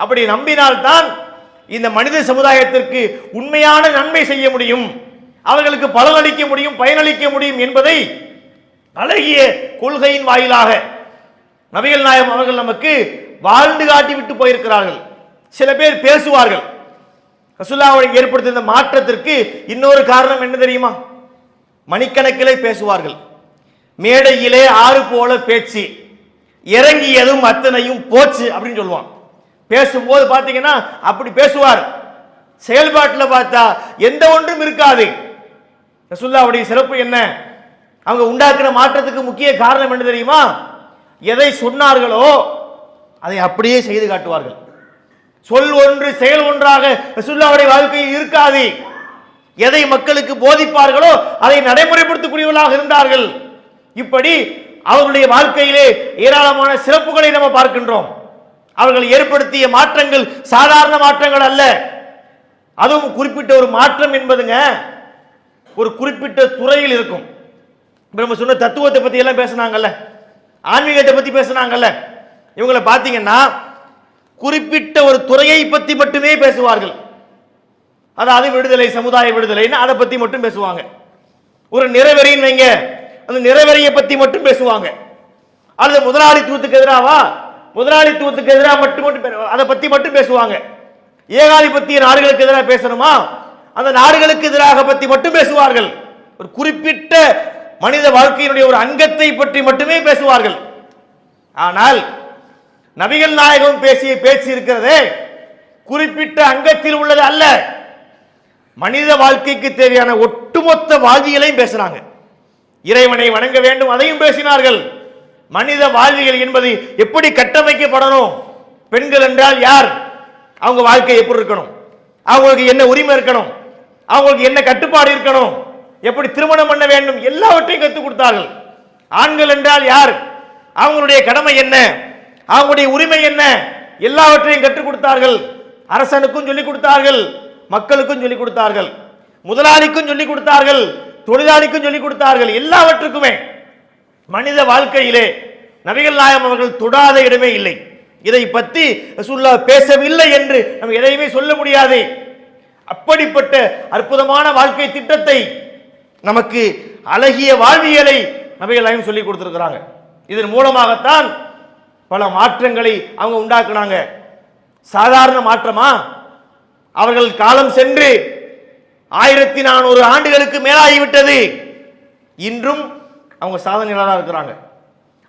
அப்படி நம்பினால்தான் இந்த மனித சமுதாயத்திற்கு உண்மையான நன்மை செய்ய முடியும், அவர்களுக்கு பலனளிக்க முடியும், பயனளிக்க முடியும் என்பதை அழகிய கொள்கையின் வாயிலாக நபிகள் நாயகம் அவர்கள் நமக்கு வாழ்ந்து காட்டி விட்டு போயிருக்கிறார்கள். சில பேர் பேசுவார்கள். ரசூலுல்லாஹ் ஏற்படுத்திய இந்த மாற்றத்திற்கு இன்னொரு காரணம் என்ன தெரியுமா? மணிக்கணக்கிலே பேசுவார்கள். மேடையிலே ஆறு போல பேச்சு, இறங்கியதும் அத்தனையும் போச்சு அப்படின்னு சொல்லுவான். பேசும்போது பார்த்தீங்கன்னா அப்படி பேசுவார். செயல்பாட்டில் பார்த்தா எந்த ஒன்றும் இருக்காது. ரசூலுல்லாஹ்வுடைய சிறப்பு என்ன? அவங்க உண்டாக்குற மாற்றத்துக்கு முக்கிய காரணம் என்ன தெரியுமா? எதை சொன்னார்களோ அதை அப்படியே செய்து காட்டுவார்கள். சொல் ஒன்று செயல் ஒன்றாக ரசூலுல்லாஹ்வுடைய வாழ்க்கையில் இருக்காது. எதை மக்களுக்கு போதிப்பார்களோ அதை நடைமுறைப்படுத்தக்கூடியவர்களாக இருந்தார்கள். இப்படி அவர்களுடைய வாழ்க்கையிலே ஏராளமான சிறப்புகளை நம்ம பார்க்கின்றோம். அவர்கள் ஏற்படுத்திய மாற்றங்கள் சாதாரண மாற்றங்கள் அல்ல. அதுவும் குறிப்பிட்ட ஒரு மாற்றம் என்பதுங்க ஒரு குறிப்பிட்ட துறையில் இருக்கும். நம்ம சொன்ன தத்துவத்தை பத்தி எல்லாம் பேசினாங்கல்ல, ஆன்மீகத்தை பத்தி பேசினாங்கல்ல, இவங்களை பார்த்தீங்கன்னா குறிப்பிட்ட ஒரு துறையை பத்தி மட்டுமே பேசுவார்கள். அதாவது விடுதலை, சமுதாய விடுதலைன்னு அதை பத்தி மட்டும் பேசுவாங்க. ஒரு நிறைவெறின்னு வைங்க, அந்த நிறைவெறியை பத்தி மட்டும் பேசுவாங்க. அல்லது முதலாளித்துவத்துக்கு எதிராவா, முதலாளித்துவத்துக்கு எதிராக மட்டும் அதை பத்தி மட்டும் பேசுவாங்க. ஏகாதிபத்திய நாடுகளுக்கு எதிராக பேசணுமா, அந்த நாடுகளுக்கு எதிராக பத்தி மட்டும் பேசுவார்கள். ஒரு குறிப்பிட்ட மனித வாழ்க்கையினுடைய ஒரு அங்கத்தை பற்றி மட்டுமே பேசுவார்கள். ஆனால் நபிகள் நாயகம் பேசிய பேச்சு இருக்கிறதே குறிப்பிட்ட அங்கத்தில் உள்ளது அல்ல. மனித வாழ்க்கைக்கு தேவையான ஒட்டுமொத்த வாழ்வியலையும் பேசுறாங்க. இறைவனை வணங்க வேண்டும் அதையும் பேசினார்கள். மனித வாழ்வியல் என்பது எப்படி கட்டமைக்கப்படணும், பெண்கள் என்றால் யார், அவங்க வாழ்க்கை எப்படி இருக்கணும், அவங்களுக்கு என்ன உரிமை இருக்கணும், அவங்களுக்கு என்ன கட்டுப்பாடு இருக்கணும், எப்படி திருமணம் பண்ண வேண்டும், எல்லாவற்றையும் கற்றுக் கொடுத்தார்கள். ஆண்கள் என்றால் யார், அவங்களுடைய கடமை என்ன, அவங்களுடைய உரிமை என்ன, எல்லாவற்றையும் கற்றுக் கொடுத்தார்கள். அரசனுக்கும் சொல்லிக் கொடுத்தார்கள், மக்களுக்கும் சொல்லிக் கொடுத்தார்கள், முதலாளிக்கும் சொல்லிக் கொடுத்தார்கள், தொழிலாளிக்கும் சொல்லிக் கொடுத்தார்கள். எல்லாவற்றுக்குமே மனித வாழ்க்கையிலே நபிகள் நாயகம் அவர்கள் தொடாத இடமே இல்லை. இதை பற்றி ரசூலுல்லாஹ் பேசவில்லை என்று நம்ம எதையுமே சொல்ல முடியாது. அப்படிப்பட்ட அற்புதமான வாழ்க்கை திட்டத்தை, நமக்கு அழகிய வாழ்வியலை நபிகள் நாயகம் சொல்லிக் கொடுத்திருக்கிறாங்க. இதன் மூலமாகத்தான் பல மாற்றங்களை அவங்க உண்டாக்குனாங்க. சாதாரண மாற்றமா? அவர்கள் காலம் சென்று 1400 ஆண்டுகளுக்கு மேலாகிவிட்டது. இன்றும் அவங்க சாதனையாளராக இருக்கிறாங்க.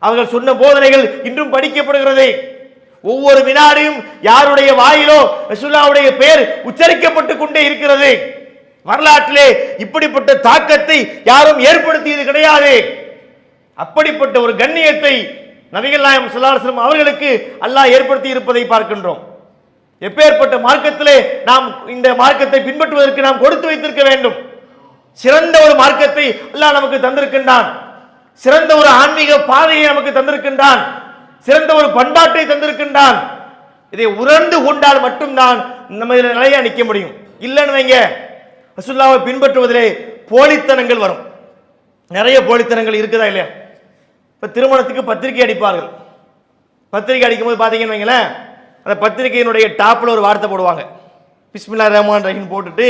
அவர்கள் சொன்ன போதனைகள் இன்றும் படிக்கப்படுகிறது. ஒவ்வொரு வினாடியும் யாருடைய வாயிலோ ரசூலுல்லாஹ்வுடைய பெயர் உச்சரிக்கப்பட்டு கொண்டே இருக்கிறது. வரலாற்றிலே இப்படிப்பட்ட தாக்கத்தை யாரும் ஏற்படுத்தியது கிடையாது. அப்படிப்பட்ட ஒரு கண்ணியத்தை நபிகள் நாயகம் ஸல்லல்லாஹு அலைஹி வஸல்லம் அவர்களுக்கு அல்லாஹ் ஏற்படுத்தி இருப்பதை பார்க்கின்றோம். எப்பேற்பட்ட மார்க்கத்திலே நாம் இந்த மார்க்கத்தை பின்பற்றுவதற்கு நாம் கொடுத்து வைத்திருக்க வேண்டும். சிறந்த ஒரு மார்க்கத்தை அல்லாஹ் நமக்கு தந்திருக்கின்றான். சிறந்த ஒரு ஆன்மீக பாதையை நமக்கு தந்திருக்கின்றான். சிறந்த ஒரு பண்பாட்டை தந்திருக்கின்றான். இதை உணர்ந்து கொண்டால் மட்டும்தான் நம்ம இதில் நிலையா நிற்க முடியும். இல்லைன்னு வைங்க, ரசூலுல்லாஹ்வை பின்பற்றுவதிலே போலித்தனங்கள் வரும். நிறைய போலித்தனங்கள் இருக்குதா இல்லையா? இப்போ திருமணத்துக்கு பத்திரிகை அடிப்பார்கள். பத்திரிகை அடிக்கும் போது பார்த்தீங்கன்னு வைங்களேன், அந்த பத்திரிகையினுடைய டாப்பில் ஒரு வார்த்தை போடுவாங்க, பிஸ்மில்லாஹிர் ரஹ்மானிர் ரஹீம் போட்டுட்டு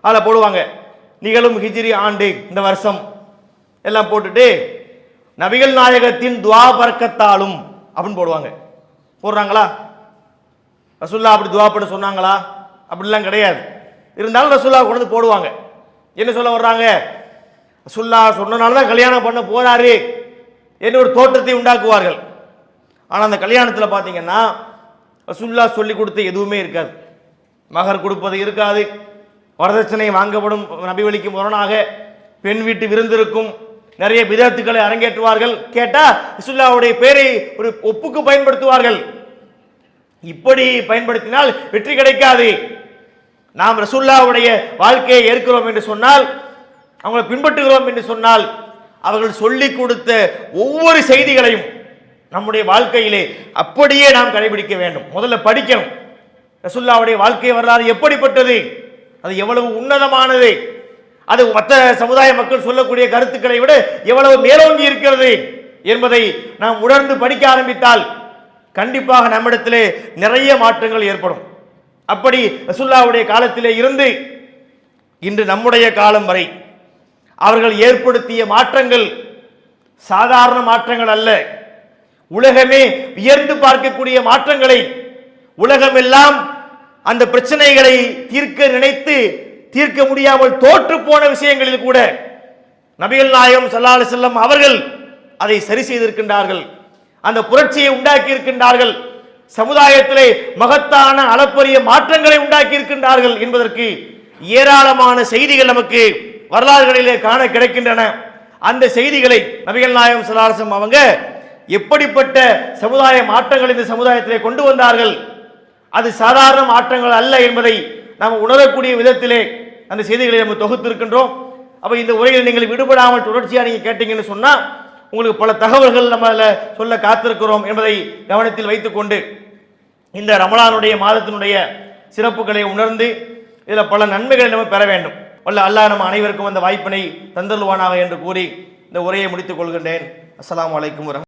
அதில் போடுவாங்க நிகழும் ஹிஜ்ரி ஆண்டு, இந்த வருஷம் எல்லாம் போட்டுட்டு நபிகள் நாயகத்தின் துஆ பரக்கத்தாலும் அப்படின்னு போடுவாங்க. போடுறாங்களா? ரசூல்லா அப்படி துவா பண்ண சொன்னாங்களா? அப்படிலாம் கிடையாது. இருந்தாலும் ரசூல்லா கொண்டு வந்து போடுவாங்க. என்ன சொல்ல வர்றாங்க? ரசூல்லா சொன்னனால தான் கல்யாணம் பண்ண போறாரு என்று ஒரு தோற்றத்தை உண்டாக்குவார்கள். ஆனால் அந்த கல்யாணத்தில் பார்த்தீங்கன்னா ரசூல்லா சொல்லி கொடுத்த எதுவுமே இருக்காது. மகர் கொடுப்பது இருக்காது, வரதட்சணை வாங்கப்படும், நபி வழிக்கு முரணாக பெண் வீட்டு விருந்திருக்கும், நிறைய பிதத்துக்களை அரங்கேற்றுவார்கள். கேட்டா ரசூலுல்லாஹ்வுடைய பேரை ஒரு ஒப்புக்கு பயன்படுத்துவார்கள். இப்படி பயன்படுத்தினால் வெற்றி கிடைக்காது. நாம் ரசூலுல்லாஹ்வுடைய வாழ்க்கையை ஏற்கிறோம் என்று சொன்னால், அவங்களை பின்பற்றுகிறோம் என்று சொன்னால், அவர்கள் சொல்லிக் கொடுத்த ஒவ்வொரு செய்திகளையும் நம்முடைய வாழ்க்கையிலே அப்படியே நாம் கடைபிடிக்க வேண்டும். முதல்ல படிக்கணும். ரசூலுல்லாஹ்வுடைய வாழ்க்கை வரலாறு எப்படிப்பட்டது, அது எவ்வளவு உன்னதமானது, அது மற்ற சமுதாய மக்கள் சொல்லக்கூடிய கருத்துக்களை விட எவ்வளவு மேலோங்கி இருக்கிறது என்பதை நாம் உணர்ந்து படிக்க ஆரம்பித்தால் கண்டிப்பாக நம்மிடத்திலே நிறைய மாற்றங்கள் ஏற்படும். அப்படி ரசூலுல்லாஹ்வுடைய காலத்திலே இருந்து இன்று நம்முடைய காலம் வரை அவர்கள் ஏற்படுத்திய மாற்றங்கள் சாதாரண மாற்றங்கள் அல்ல. உலகமே வியர்ந்து பார்க்கக்கூடிய மாற்றங்களை, உலகமெல்லாம் அந்த பிரச்சனைகளை தீர்க்க நினைத்து தீர்க்க முடியாமல் தோற்று போன விஷயங்களில் கூட நபிகள் நாயகம் ஸல்லல்லாஹு அலைஹி வஸல்லம் அவர்கள் அதை சரி செய்திருக்கின்றார்கள். அந்த புரட்சியை உண்டாக்கி இருக்கின்றார்கள். சமுதாயத்திலே மகத்தான அளப்பரிய மாற்றங்களை உண்டாக்கி இருக்கின்றார்கள் என்பதற்கு ஏராளமான செய்திகள் நமக்கு வரலாறுகளிலே காண கிடைக்கின்றன. அந்த செய்திகளை நபிகள் நாயகம் ஸல்லல்லாஹு அலைஹி வஸல்லம் அவங்க எப்படிப்பட்ட சமுதாய மாற்றங்கள் இந்த சமுதாயத்திலே கொண்டு வந்தார்கள், அது சாதாரண மாற்றங்கள் அல்ல என்பதை நாம் உணரக்கூடிய விதத்திலே அந்த செய்திகளை நம்ம தொகுத்து இருக்கின்றோம். அப்ப இந்த உரையில் நீங்கள் விடுபடாமல் தொடர்ச்சியா நீங்க கேட்டீங்கன்னு சொன்னா உங்களுக்கு பல தகவல்கள் நம்ம சொல்ல காத்திருக்கிறோம் என்பதை கவனத்தில் வைத்துக்கொண்டு இந்த ரமலானுடைய மாதத்தினுடைய சிறப்புகளை உணர்ந்து இதில் பல நன்மைகளை நம்ம பெற வேண்டும். வல்ல அல்லாஹ் நம்ம அனைவருக்கும் அந்த வாய்ப்பினை தந்தருவானாக என்று கூறி இந்த உரையை முடித்துக் கொள்கின்றேன். அஸ்ஸலாமு அலைக்கும்.